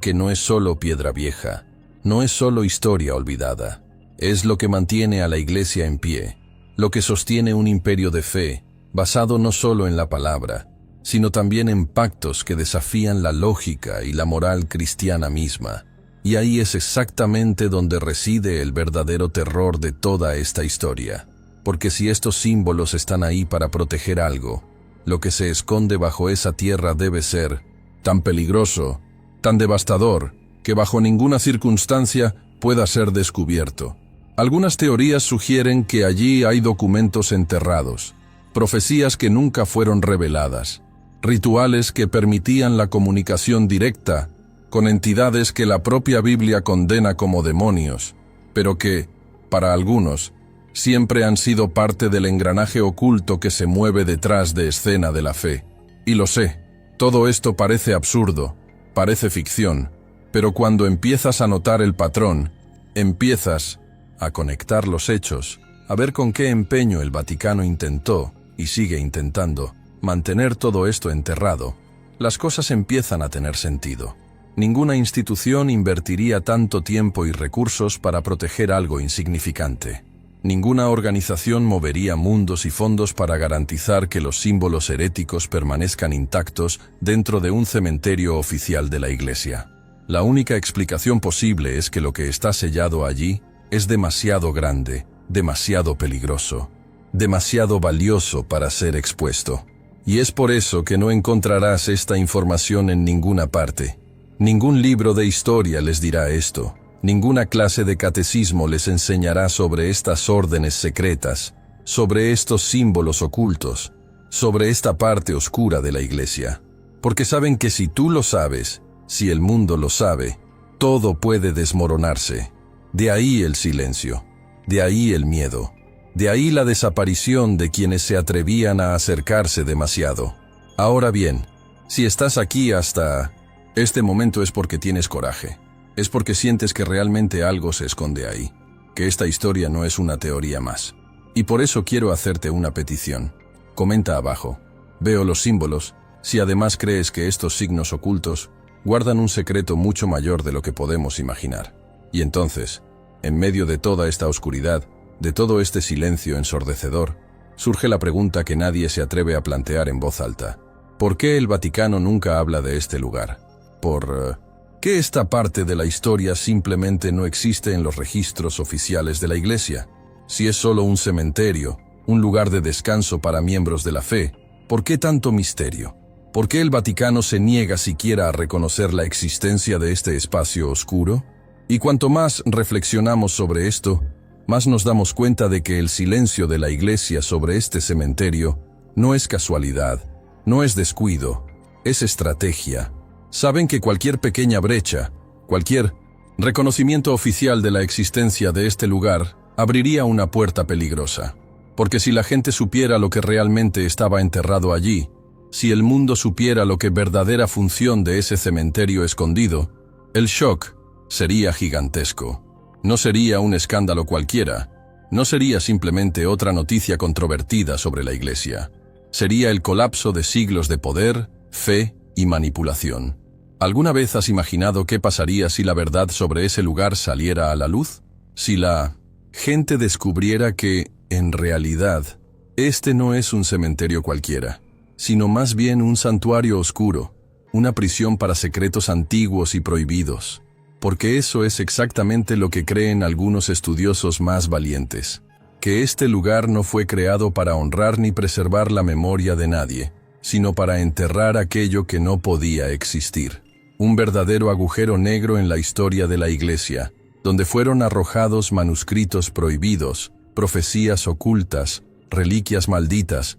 que no es solo piedra vieja, no es solo historia olvidada, es lo que mantiene a la Iglesia en pie, lo que sostiene un imperio de fe, basado no solo en la palabra, sino también en pactos que desafían la lógica y la moral cristiana misma. Y ahí es exactamente donde reside el verdadero terror de toda esta historia. Porque si estos símbolos están ahí para proteger algo, lo que se esconde bajo esa tierra debe ser tan peligroso, tan devastador, que bajo ninguna circunstancia pueda ser descubierto. Algunas teorías sugieren que allí hay documentos enterrados, profecías que nunca fueron reveladas, rituales que permitían la comunicación directa con entidades que la propia Biblia condena como demonios, pero que, para algunos, siempre han sido parte del engranaje oculto que se mueve detrás de escena de la fe. Y lo sé, todo esto parece absurdo, parece ficción, pero cuando empiezas a notar el patrón, empiezas a conectar los hechos, a ver con qué empeño el Vaticano intentó, y sigue intentando, mantener todo esto enterrado, las cosas empiezan a tener sentido. Ninguna institución invertiría tanto tiempo y recursos para proteger algo insignificante. Ninguna organización movería mundos y fondos para garantizar que los símbolos heréticos permanezcan intactos dentro de un cementerio oficial de la Iglesia. La única explicación posible es que lo que está sellado allí es demasiado grande, demasiado peligroso, demasiado valioso para ser expuesto. Y es por eso que no encontrarás esta información en ninguna parte. Ningún libro de historia les dirá esto. Ninguna clase de catecismo les enseñará sobre estas órdenes secretas, sobre estos símbolos ocultos, sobre esta parte oscura de la Iglesia. Porque saben que si tú lo sabes, si el mundo lo sabe, todo puede desmoronarse. De ahí el silencio, de ahí el miedo, de ahí la desaparición de quienes se atrevían a acercarse demasiado. Ahora bien, si estás aquí hasta este momento es porque tienes coraje. Es porque sientes que realmente algo se esconde ahí, que esta historia no es una teoría más. Y por eso quiero hacerte una petición. Comenta abajo. Veo los símbolos, si además crees que estos signos ocultos guardan un secreto mucho mayor de lo que podemos imaginar. Y entonces, en medio de toda esta oscuridad, de todo este silencio ensordecedor, surge la pregunta que nadie se atreve a plantear en voz alta. ¿Por qué el Vaticano nunca habla de este lugar? ¿Por qué esta parte de la historia simplemente no existe en los registros oficiales de la Iglesia? Si es solo un cementerio, un lugar de descanso para miembros de la fe, ¿por qué tanto misterio? ¿Por qué el Vaticano se niega siquiera a reconocer la existencia de este espacio oscuro? Y cuanto más reflexionamos sobre esto, más nos damos cuenta de que el silencio de la Iglesia sobre este cementerio no es casualidad, no es descuido, es estrategia. Saben que cualquier pequeña brecha, cualquier reconocimiento oficial de la existencia de este lugar abriría una puerta peligrosa. Porque si la gente supiera lo que realmente estaba enterrado allí, si el mundo supiera lo que verdadera función de ese cementerio escondido, el shock sería gigantesco. No sería un escándalo cualquiera, no sería simplemente otra noticia controvertida sobre la Iglesia. Sería el colapso de siglos de poder, fe y manipulación. ¿Alguna vez has imaginado qué pasaría si la verdad sobre ese lugar saliera a la luz? Si la gente descubriera que, en realidad, este no es un cementerio cualquiera, sino más bien un santuario oscuro, una prisión para secretos antiguos y prohibidos. Porque eso es exactamente lo que creen algunos estudiosos más valientes, que este lugar no fue creado para honrar ni preservar la memoria de nadie, sino para enterrar aquello que no podía existir. Un verdadero agujero negro en la historia de la Iglesia, donde fueron arrojados manuscritos prohibidos, profecías ocultas, reliquias malditas,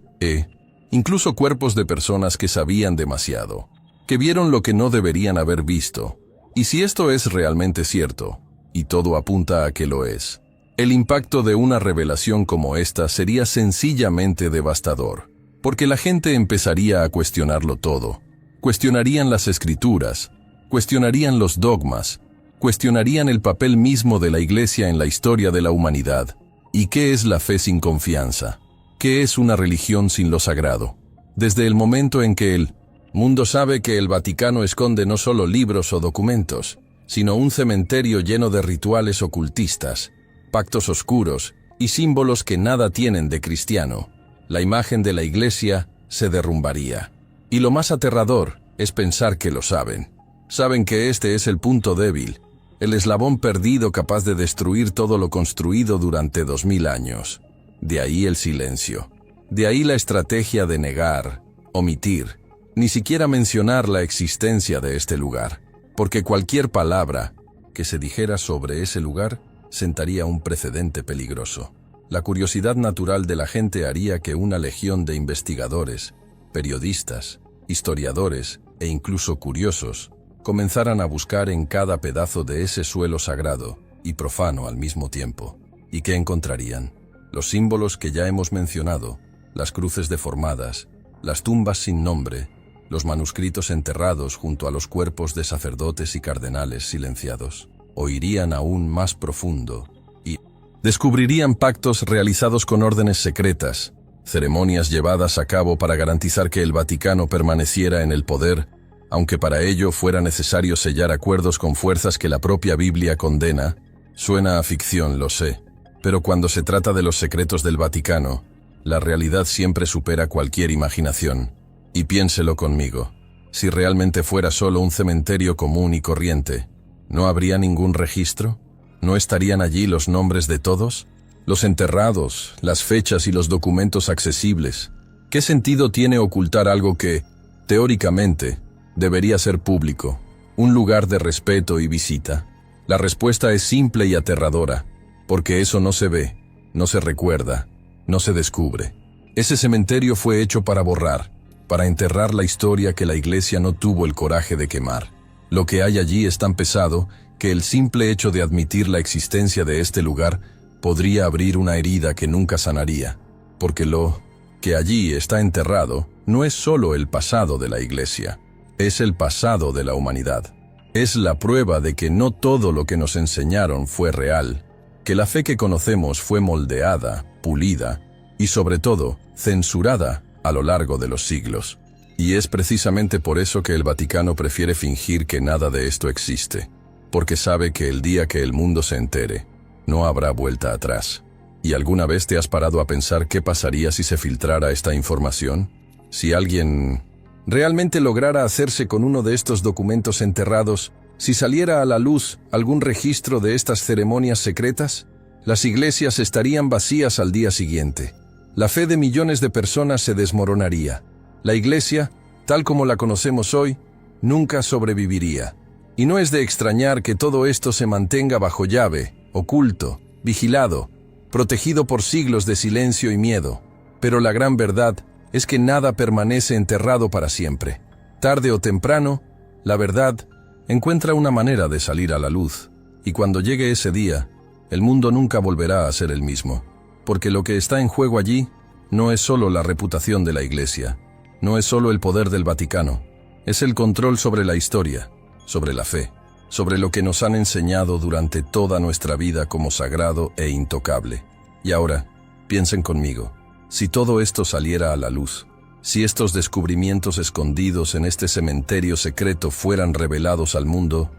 incluso cuerpos de personas que sabían demasiado, que vieron lo que no deberían haber visto. Y si esto es realmente cierto, y todo apunta a que lo es, el impacto de una revelación como esta sería sencillamente devastador, porque la gente empezaría a cuestionarlo todo. Cuestionarían las escrituras, cuestionarían los dogmas, cuestionarían el papel mismo de la Iglesia en la historia de la humanidad. ¿Y qué es la fe sin confianza? ¿Qué es una religión sin lo sagrado? Desde el momento en que el mundo sabe que el Vaticano esconde no solo libros o documentos, sino un cementerio lleno de rituales ocultistas, pactos oscuros y símbolos que nada tienen de cristiano, la imagen de la Iglesia se derrumbaría. Y lo más aterrador es pensar que lo saben. Saben que este es el punto débil, el eslabón perdido capaz de destruir todo lo construido durante 2000 años. De ahí el silencio. De ahí la estrategia de negar, omitir, ni siquiera mencionar la existencia de este lugar, porque cualquier palabra que se dijera sobre ese lugar sentaría un precedente peligroso. La curiosidad natural de la gente haría que una legión de investigadores, periodistas, historiadores e incluso curiosos comenzaran a buscar en cada pedazo de ese suelo sagrado y profano al mismo tiempo. ¿Y qué encontrarían? Los símbolos que ya hemos mencionado, las cruces deformadas, las tumbas sin nombre, los manuscritos enterrados junto a los cuerpos de sacerdotes y cardenales silenciados. O irían aún más profundo y descubrirían pactos realizados con órdenes secretas, ceremonias llevadas a cabo para garantizar que el Vaticano permaneciera en el poder, aunque para ello fuera necesario sellar acuerdos con fuerzas que la propia Biblia condena. Suena a ficción, lo sé, pero cuando se trata de los secretos del Vaticano, la realidad siempre supera cualquier imaginación. Y piénselo conmigo, si realmente fuera solo un cementerio común y corriente, ¿no habría ningún registro? ¿No estarían allí los nombres de todos? Los enterrados, las fechas y los documentos accesibles. ¿Qué sentido tiene ocultar algo que, teóricamente, debería ser público, un lugar de respeto y visita? La respuesta es simple y aterradora, porque eso no se ve, no se recuerda, no se descubre. Ese cementerio fue hecho para borrar, para enterrar la historia que la Iglesia no tuvo el coraje de quemar. Lo que hay allí es tan pesado que el simple hecho de admitir la existencia de este lugar podría abrir una herida que nunca sanaría, porque lo que allí está enterrado no es solo el pasado de la Iglesia, es el pasado de la humanidad. Es la prueba de que no todo lo que nos enseñaron fue real, que la fe que conocemos fue moldeada, pulida y sobre todo censurada a lo largo de los siglos. Y es precisamente por eso que el Vaticano prefiere fingir que nada de esto existe, porque sabe que el día que el mundo se entere, no habrá vuelta atrás. ¿Y alguna vez te has parado a pensar qué pasaría si se filtrara esta información? Si alguien realmente lograra hacerse con uno de estos documentos enterrados, si saliera a la luz algún registro de estas ceremonias secretas, las iglesias estarían vacías al día siguiente. La fe de millones de personas se desmoronaría. La Iglesia, tal como la conocemos hoy, nunca sobreviviría. Y no es de extrañar que todo esto se mantenga bajo llave, oculto, vigilado, protegido por siglos de silencio y miedo. Pero la gran verdad es que nada permanece enterrado para siempre. Tarde o temprano, la verdad encuentra una manera de salir a la luz. Y cuando llegue ese día, el mundo nunca volverá a ser el mismo. Porque lo que está en juego allí no es solo la reputación de la Iglesia, no es solo el poder del Vaticano, es el control sobre la historia, sobre la fe, sobre lo que nos han enseñado durante toda nuestra vida como sagrado e intocable. Y ahora, piensen conmigo, si todo esto saliera a la luz, si estos descubrimientos escondidos en este cementerio secreto fueran revelados al mundo,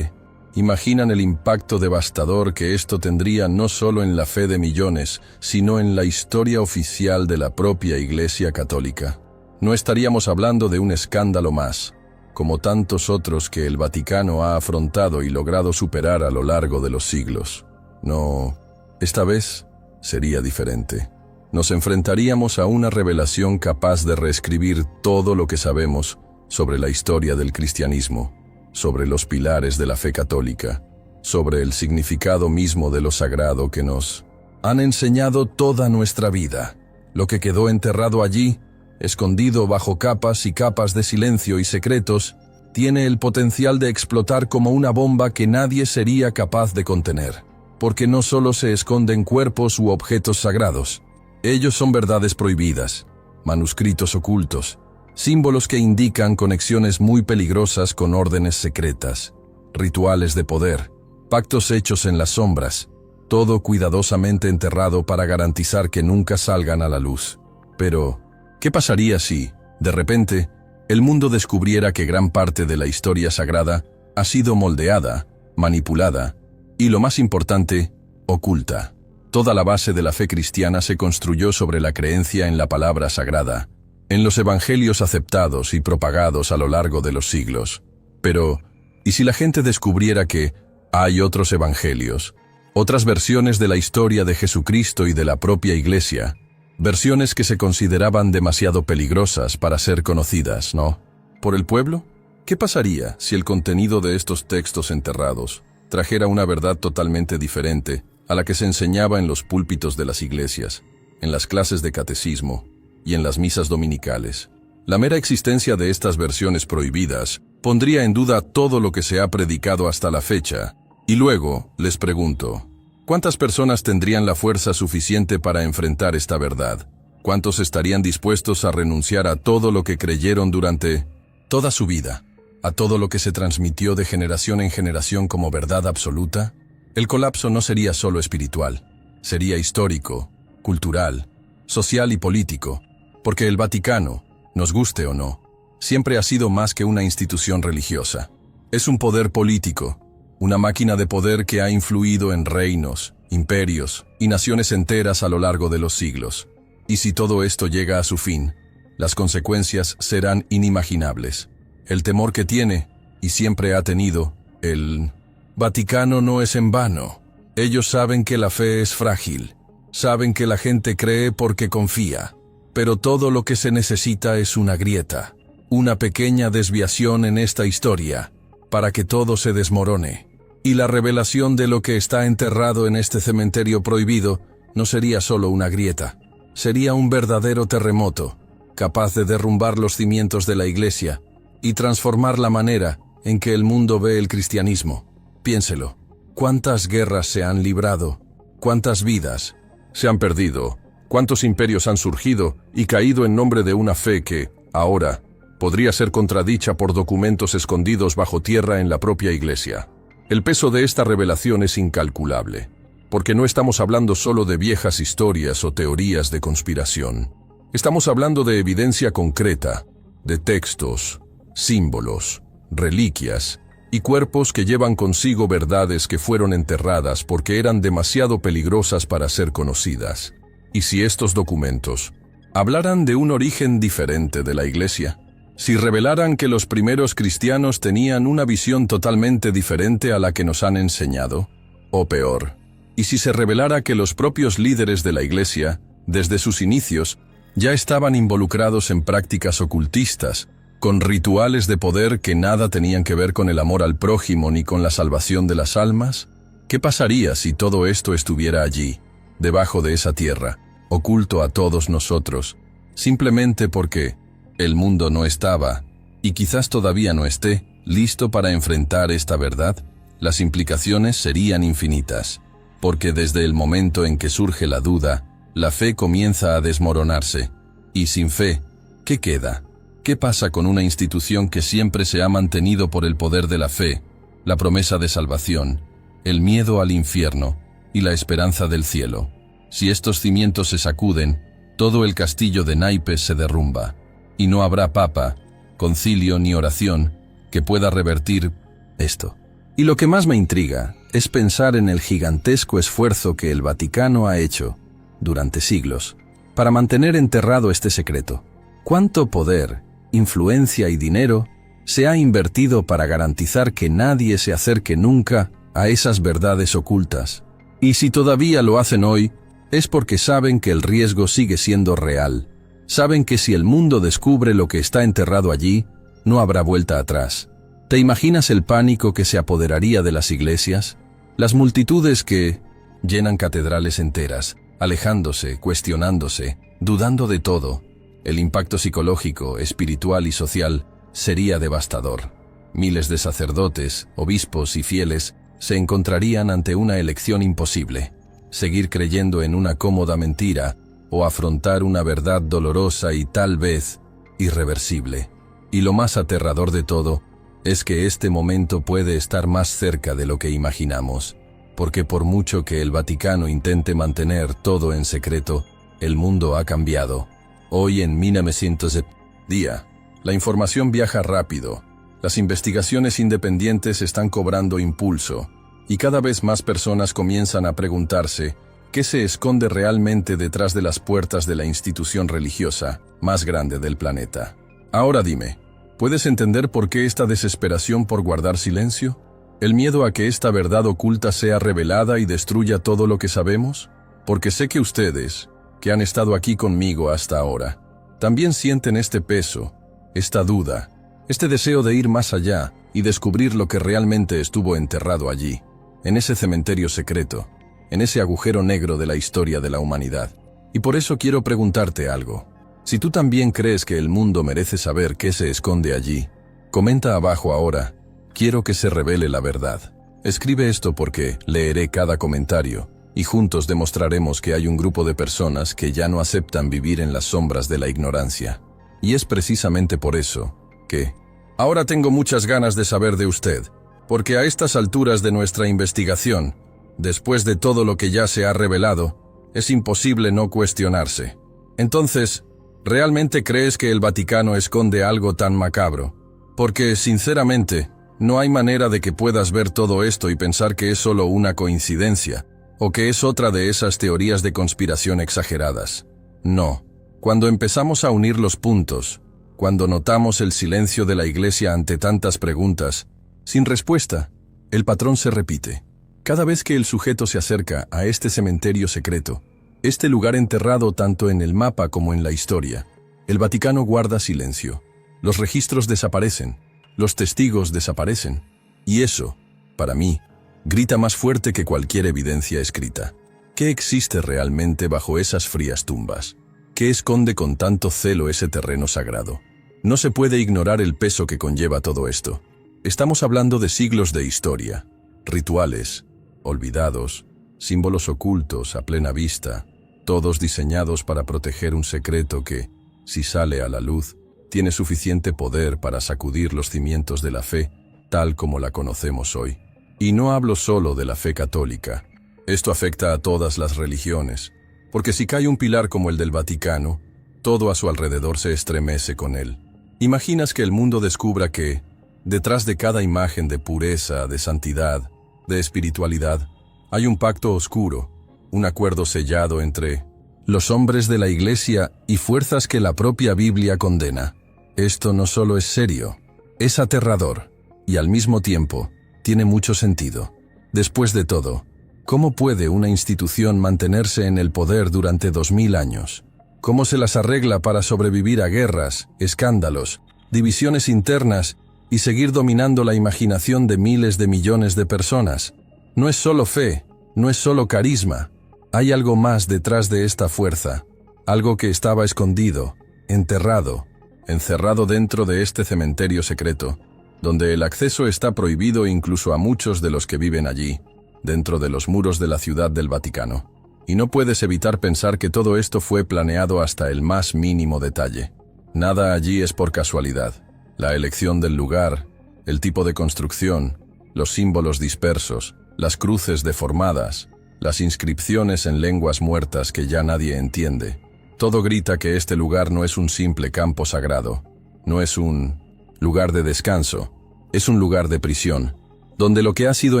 ¿imaginan el impacto devastador que esto tendría no solo en la fe de millones, sino en la historia oficial de la propia Iglesia Católica? No estaríamos hablando de un escándalo más, como tantos otros que el Vaticano ha afrontado y logrado superar a lo largo de los siglos. No, esta vez sería diferente. Nos enfrentaríamos a una revelación capaz de reescribir todo lo que sabemos sobre la historia del cristianismo, sobre los pilares de la fe católica, sobre el significado mismo de lo sagrado que nos han enseñado toda nuestra vida. Lo que quedó enterrado allí, escondido bajo capas y capas de silencio y secretos, tiene el potencial de explotar como una bomba que nadie sería capaz de contener. Porque no solo se esconden cuerpos u objetos sagrados, ellos son verdades prohibidas, manuscritos ocultos, símbolos que indican conexiones muy peligrosas con órdenes secretas, rituales de poder, pactos hechos en las sombras, todo cuidadosamente enterrado para garantizar que nunca salgan a la luz. Pero, ¿qué pasaría si, de repente, el mundo descubriera que gran parte de la historia sagrada ha sido moldeada, manipulada y, lo más importante, oculta? Toda la base de la fe cristiana se construyó sobre la creencia en la palabra sagrada, en los evangelios aceptados y propagados a lo largo de los siglos. Pero, ¿y si la gente descubriera que hay otros evangelios, otras versiones de la historia de Jesucristo y de la propia Iglesia, versiones que se consideraban demasiado peligrosas para ser conocidas, ¿no? ¿Por el pueblo? ¿Qué pasaría si el contenido de estos textos enterrados trajera una verdad totalmente diferente a la que se enseñaba en los púlpitos de las iglesias, en las clases de catecismo y en las misas dominicales? La mera existencia de estas versiones prohibidas Pondría en duda todo lo que se ha predicado hasta la fecha. Y luego, les pregunto, ¿cuántas personas tendrían la fuerza suficiente para enfrentar esta verdad? ¿Cuántos estarían dispuestos a renunciar a todo lo que creyeron durante toda su vida? ¿A todo lo que se transmitió de generación en generación como verdad absoluta? El colapso no sería solo espiritual, sería histórico, cultural, social y político, porque el Vaticano, nos guste o no, siempre ha sido más que una institución religiosa. Es un poder político, una máquina de poder que ha influido en reinos, imperios y naciones enteras a lo largo de los siglos. Y si todo esto llega a su fin, las consecuencias serán inimaginables. El temor que tiene, y siempre ha tenido, el Vaticano no es en vano. Ellos saben que la fe es frágil, saben que la gente cree porque confía, pero todo lo que se necesita es una grieta, una pequeña desviación en esta historia, para que todo se desmorone. Y la revelación de lo que está enterrado en este cementerio prohibido no sería solo una grieta, sería un verdadero terremoto, capaz de derrumbar los cimientos de la Iglesia y transformar la manera en que el mundo ve el cristianismo. Piénselo, ¿cuántas guerras se han librado? ¿Cuántas vidas se han perdido? ¿Cuántos imperios han surgido y caído en nombre de una fe que, ahora, podría ser contradicha por documentos escondidos bajo tierra en la propia Iglesia? El peso de esta revelación es incalculable, porque no estamos hablando solo de viejas historias o teorías de conspiración. Estamos hablando de evidencia concreta, de textos, símbolos, reliquias y cuerpos que llevan consigo verdades que fueron enterradas porque eran demasiado peligrosas para ser conocidas. ¿Y si estos documentos hablaran de un origen diferente de la Iglesia? Si revelaran que los primeros cristianos tenían una visión totalmente diferente a la que nos han enseñado, o peor, y si se revelara que los propios líderes de la Iglesia, desde sus inicios, ya estaban involucrados en prácticas ocultistas, con rituales de poder que nada tenían que ver con el amor al prójimo ni con la salvación de las almas, ¿qué pasaría si todo esto estuviera allí, debajo de esa tierra, oculto a todos nosotros, simplemente porque el mundo no estaba, y quizás todavía no esté, listo para enfrentar esta verdad? Las implicaciones serían infinitas, porque desde el momento en que surge la duda, la fe comienza a desmoronarse. Y sin fe, ¿qué queda? ¿Qué pasa con una institución que siempre se ha mantenido por el poder de la fe, la promesa de salvación, el miedo al infierno y la esperanza del cielo? Si estos cimientos se sacuden, todo el castillo de naipes se derrumba, y no habrá papa, concilio ni oración que pueda revertir esto. Y lo que más me intriga es pensar en el gigantesco esfuerzo que el Vaticano ha hecho, durante siglos, para mantener enterrado este secreto. ¿Cuánto poder, influencia y dinero se ha invertido para garantizar que nadie se acerque nunca a esas verdades ocultas? Y si todavía lo hacen hoy, es porque saben que el riesgo sigue siendo real. Saben que si el mundo descubre lo que está enterrado allí, no habrá vuelta atrás. ¿Te imaginas el pánico que se apoderaría de las iglesias? Las multitudes que llenan catedrales enteras, alejándose, cuestionándose, dudando de todo. El impacto psicológico, espiritual y social sería devastador. Miles de sacerdotes, obispos y fieles se encontrarían ante una elección imposible: seguir creyendo en una cómoda mentira o afrontar una verdad dolorosa y tal vez irreversible. Y lo más aterrador de todo es que este momento puede estar más cerca de lo que imaginamos, porque por mucho que el Vaticano intente mantener todo en secreto, el mundo ha cambiado. Hoy en 1900 día, la información viaja rápido, las investigaciones independientes están cobrando impulso, y cada vez más personas comienzan a preguntarse ¿qué se esconde realmente detrás de las puertas de la institución religiosa más grande del planeta? Ahora dime, ¿puedes entender por qué esta desesperación por guardar silencio? ¿El miedo a que esta verdad oculta sea revelada y destruya todo lo que sabemos? Porque sé que ustedes, que han estado aquí conmigo hasta ahora, también sienten este peso, esta duda, este deseo de ir más allá y descubrir lo que realmente estuvo enterrado allí, en ese cementerio secreto, en ese agujero negro de la historia de la humanidad. Y por eso quiero preguntarte algo. Si tú también crees que el mundo merece saber qué se esconde allí, Comenta abajo ahora. Quiero que se revele la verdad. Escribe esto porque leeré cada comentario y juntos demostraremos que hay un grupo de personas que ya no aceptan vivir en las sombras de la ignorancia. Y es precisamente por eso que ahora tengo muchas ganas de saber de usted, porque a estas alturas de nuestra investigación, después de todo lo que ya se ha revelado, es imposible no cuestionarse. Entonces, ¿realmente crees que el Vaticano esconde algo tan macabro? Porque, sinceramente, no hay manera de que puedas ver todo esto y pensar que es solo una coincidencia, o que es otra de esas teorías de conspiración exageradas. No. Cuando empezamos a unir los puntos, cuando notamos el silencio de la Iglesia ante tantas preguntas, sin respuesta, el patrón se repite. Cada vez que el sujeto se acerca a este cementerio secreto, este lugar enterrado tanto en el mapa como en la historia, el Vaticano guarda silencio. Los registros desaparecen. Los testigos desaparecen. Y eso, para mí, grita más fuerte que cualquier evidencia escrita. ¿Qué existe realmente bajo esas frías tumbas? ¿Qué esconde con tanto celo ese terreno sagrado? No se puede ignorar el peso que conlleva todo esto. Estamos hablando de siglos de historia, rituales, olvidados, símbolos ocultos a plena vista, todos diseñados para proteger un secreto que, si sale a la luz, tiene suficiente poder para sacudir los cimientos de la fe, tal como la conocemos hoy. Y no hablo solo de la fe católica. Esto afecta a todas las religiones, porque si cae un pilar como el del Vaticano, todo a su alrededor se estremece con él. ¿Imaginas que el mundo descubra que, detrás de cada imagen de pureza, de santidad, de espiritualidad, hay un pacto oscuro, un acuerdo sellado entre los hombres de la Iglesia y fuerzas que la propia Biblia condena? Esto no solo es serio, es aterrador, y al mismo tiempo, tiene mucho sentido. Después de todo, ¿cómo puede una institución mantenerse en el poder durante 2000 años? ¿Cómo se las arregla para sobrevivir a guerras, escándalos, divisiones internas y seguir dominando la imaginación de miles de millones de personas? No es solo fe, no es solo carisma. Hay algo más detrás de esta fuerza, algo que estaba escondido, enterrado, encerrado dentro de este cementerio secreto, donde el acceso está prohibido incluso a muchos de los que viven allí, dentro de los muros de la ciudad del Vaticano. Y no puedes evitar pensar que todo esto fue planeado hasta el más mínimo detalle. Nada allí es por casualidad. La elección del lugar, el tipo de construcción, los símbolos dispersos, las cruces deformadas, las inscripciones en lenguas muertas que ya nadie entiende. Todo grita que este lugar no es un simple campo sagrado, no es un lugar de descanso, es un lugar de prisión, donde lo que ha sido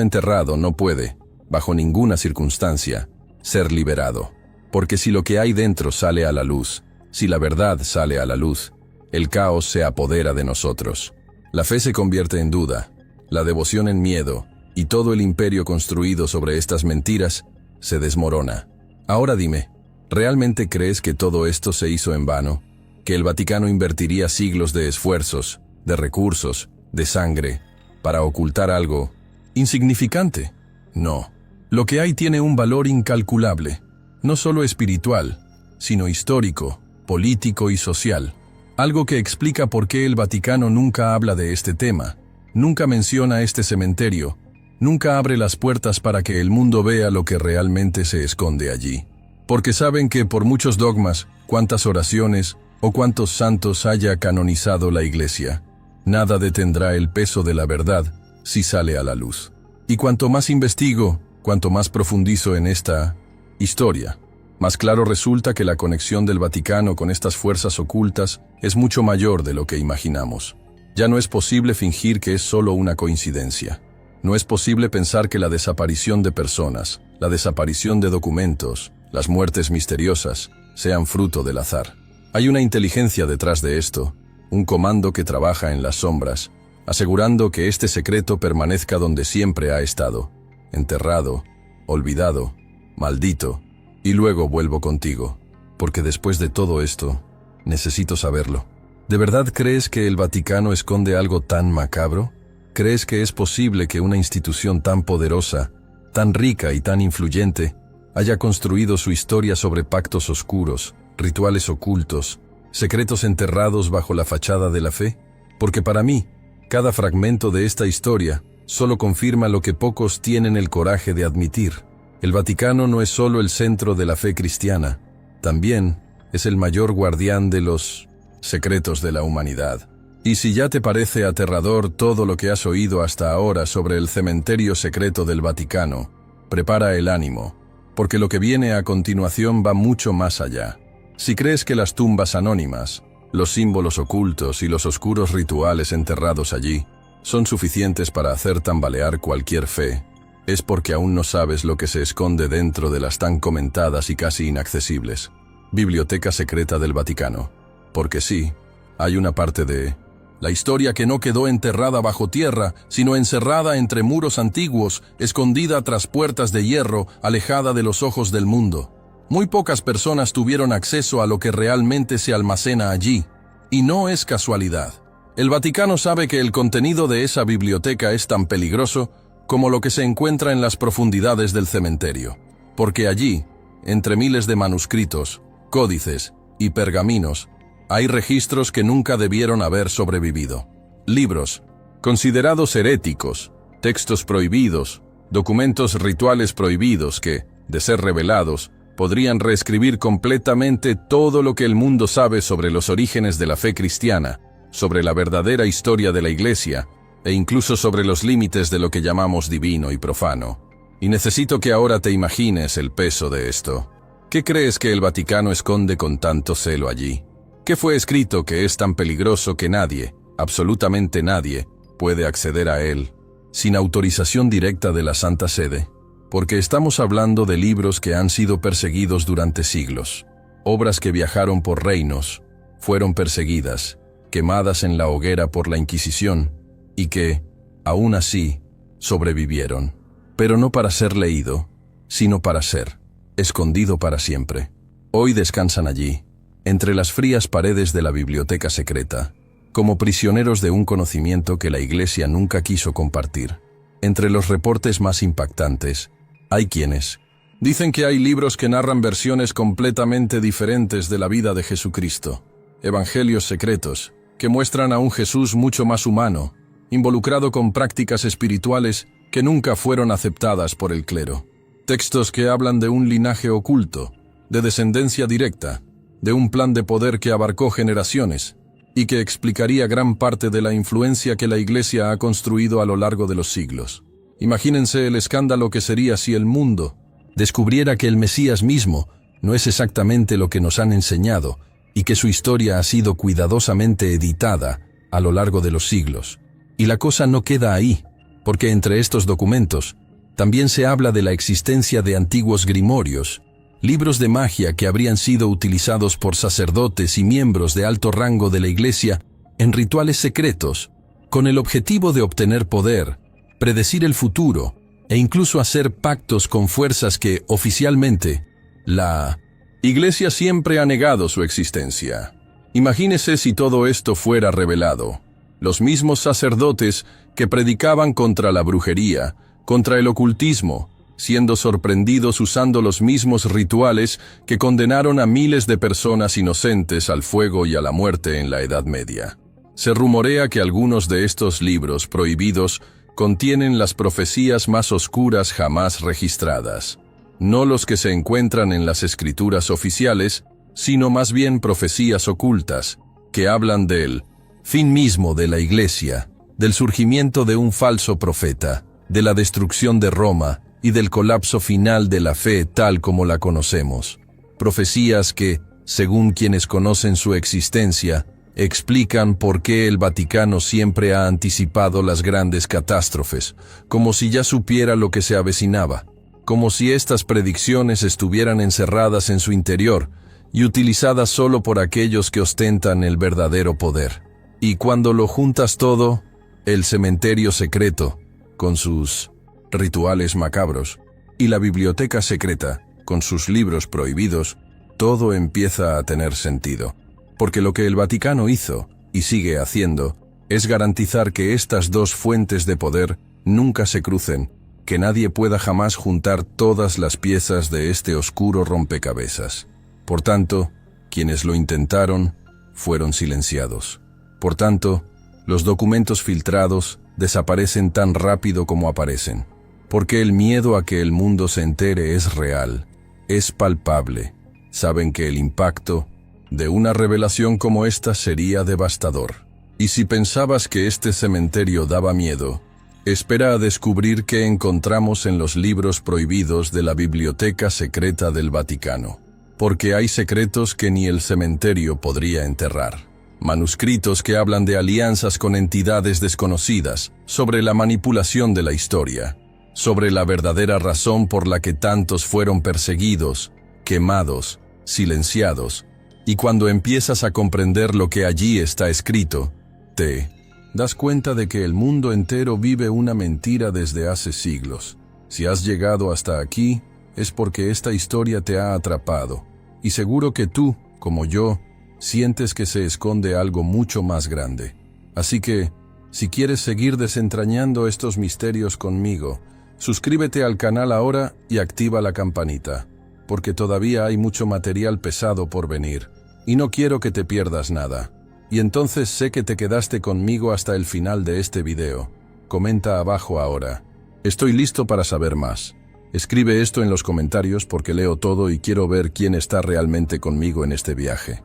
enterrado no puede, bajo ninguna circunstancia, ser liberado. Porque si lo que hay dentro sale a la luz, si la verdad sale a la luz, el caos se apodera de nosotros. La fe se convierte en duda, la devoción en miedo, y todo el imperio construido sobre estas mentiras se desmorona. Ahora dime, ¿realmente crees que todo esto se hizo en vano? ¿Que el Vaticano invertiría siglos de esfuerzos, de recursos, de sangre, para ocultar algo insignificante? No. Lo que hay tiene un valor incalculable, no solo espiritual, sino histórico, político y social. Algo que explica por qué el Vaticano nunca habla de este tema, nunca menciona este cementerio, nunca abre las puertas para que el mundo vea lo que realmente se esconde allí. Porque saben que por muchos dogmas, cuántas oraciones o cuántos santos haya canonizado la Iglesia, nada detendrá el peso de la verdad si sale a la luz. Y cuanto más investigo, cuanto más profundizo en esta historia, más claro resulta que la conexión del Vaticano con estas fuerzas ocultas es mucho mayor de lo que imaginamos. Ya no es posible fingir que es solo una coincidencia. No es posible pensar que la desaparición de personas, la desaparición de documentos, las muertes misteriosas, sean fruto del azar. Hay una inteligencia detrás de esto, un comando que trabaja en las sombras, asegurando que este secreto permanezca donde siempre ha estado, enterrado, olvidado, maldito, y luego vuelvo contigo, porque después de todo esto, necesito saberlo. ¿De verdad crees que el Vaticano esconde algo tan macabro? ¿Crees que es posible que una institución tan poderosa, tan rica y tan influyente, haya construido su historia sobre pactos oscuros, rituales ocultos, secretos enterrados bajo la fachada de la fe? Porque para mí, Cada fragmento de esta historia solo confirma lo que pocos tienen el coraje de admitir. El Vaticano no es solo el centro de la fe cristiana, también es el mayor guardián de los secretos de la humanidad. Y si ya te parece aterrador todo lo que has oído hasta ahora sobre el cementerio secreto del Vaticano, prepara el ánimo, porque lo que viene a continuación va mucho más allá. Si crees que las tumbas anónimas, los símbolos ocultos y los oscuros rituales enterrados allí son suficientes para hacer tambalear cualquier fe, es porque aún no sabes lo que se esconde dentro de las tan comentadas y casi inaccesibles Biblioteca Secreta del Vaticano. Porque sí, hay una parte de la historia que no quedó enterrada bajo tierra, sino encerrada entre muros antiguos, escondida tras puertas de hierro, alejada de los ojos del mundo. Muy pocas personas tuvieron acceso a lo que realmente se almacena allí, y no es casualidad. El Vaticano sabe que el contenido de esa biblioteca es tan peligroso como lo que se encuentra en las profundidades del cementerio, porque allí, entre miles de manuscritos, códices y pergaminos, hay registros que nunca debieron haber sobrevivido. Libros, considerados heréticos, textos prohibidos, documentos rituales prohibidos que, de ser revelados, podrían reescribir completamente todo lo que el mundo sabe sobre los orígenes de la fe cristiana, sobre la verdadera historia de la Iglesia, e incluso sobre los límites de lo que llamamos divino y profano. Y necesito que ahora te imagines el peso de esto. ¿Qué crees que el Vaticano esconde con tanto celo allí? ¿Qué fue escrito que es tan peligroso que nadie, absolutamente nadie, puede acceder a él, sin autorización directa de la Santa Sede? Porque estamos hablando de libros que han sido perseguidos durante siglos, obras que viajaron por reinos, fueron perseguidas, quemadas en la hoguera por la Inquisición, y que, aún así, sobrevivieron. Pero no para ser leído, sino para ser escondido para siempre. Hoy descansan allí, entre las frías paredes de la biblioteca secreta, como prisioneros de un conocimiento que la Iglesia nunca quiso compartir. Entre los reportes más impactantes, hay quienes dicen que hay libros que narran versiones completamente diferentes de la vida de Jesucristo, evangelios secretos, que muestran a un Jesús mucho más humano, involucrado con prácticas espirituales que nunca fueron aceptadas por el clero. Textos que hablan de un linaje oculto, de descendencia directa, de un plan de poder que abarcó generaciones y que explicaría gran parte de la influencia que la Iglesia ha construido a lo largo de los siglos. Imagínense el escándalo que sería si el mundo descubriera que el Mesías mismo no es exactamente lo que nos han enseñado y que su historia ha sido cuidadosamente editada a lo largo de los siglos. Y la cosa no queda ahí, porque entre estos documentos también se habla de la existencia de antiguos grimorios, libros de magia que habrían sido utilizados por sacerdotes y miembros de alto rango de la Iglesia en rituales secretos, con el objetivo de obtener poder, predecir el futuro e incluso hacer pactos con fuerzas que, oficialmente, la Iglesia siempre ha negado su existencia. Imagínese si todo esto fuera revelado. Los mismos sacerdotes que predicaban contra la brujería, contra el ocultismo, siendo sorprendidos usando los mismos rituales que condenaron a miles de personas inocentes al fuego y a la muerte en la Edad Media. Se rumorea que algunos de estos libros prohibidos contienen las profecías más oscuras jamás registradas. No los que se encuentran en las escrituras oficiales, sino más bien profecías ocultas, que hablan del fin mismo de la Iglesia, del surgimiento de un falso profeta, de la destrucción de Roma y del colapso final de la fe tal como la conocemos. Profecías que, según quienes conocen su existencia, explican por qué el Vaticano siempre ha anticipado las grandes catástrofes, como si ya supiera lo que se avecinaba, como si estas predicciones estuvieran encerradas en su interior y utilizadas solo por aquellos que ostentan el verdadero poder. Y cuando lo juntas todo, el cementerio secreto, con sus rituales macabros, y la biblioteca secreta, con sus libros prohibidos, todo empieza a tener sentido. Porque lo que el Vaticano hizo, y sigue haciendo, es garantizar que estas dos fuentes de poder nunca se crucen, que nadie pueda jamás juntar todas las piezas de este oscuro rompecabezas. Por tanto, quienes lo intentaron, fueron silenciados. Por tanto, Los documentos filtrados desaparecen tan rápido como aparecen, porque el miedo a que el mundo se entere es real, es palpable. Saben que el impacto de una revelación como esta sería devastador. Y si pensabas que este cementerio daba miedo, espera a descubrir qué encontramos en los libros prohibidos de la Biblioteca Secreta del Vaticano. Porque hay secretos que ni el cementerio podría enterrar. Manuscritos que hablan de alianzas con entidades desconocidas, sobre la manipulación de la historia, sobre la verdadera razón por la que tantos fueron perseguidos, quemados, silenciados. Y cuando empiezas a comprender lo que allí está escrito, te das cuenta de que el mundo entero vive una mentira desde hace siglos. Si has llegado hasta aquí, es porque esta historia te ha atrapado. Y seguro que tú, como yo, sientes que se esconde algo mucho más grande. Así que, si quieres seguir desentrañando estos misterios conmigo, suscríbete al canal ahora y activa la campanita, porque todavía hay mucho material pesado por venir, y no quiero que te pierdas nada. Y entonces sé que te quedaste conmigo hasta el final de este video. Comenta abajo ahora. Estoy listo para saber más. Escribe esto en los comentarios porque leo todo y quiero ver quién está realmente conmigo en este viaje.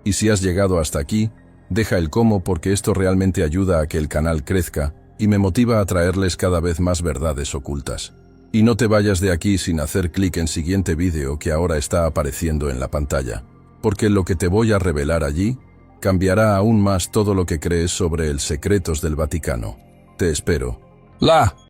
Y si has llegado hasta aquí, deja el cómo porque esto realmente ayuda a que el canal crezca y me motiva a traerles cada vez más verdades ocultas. Y no te vayas de aquí sin hacer clic en siguiente vídeo que ahora está apareciendo en la pantalla, porque lo que te voy a revelar allí cambiará aún más todo lo que crees sobre el secretos del Vaticano. Te espero.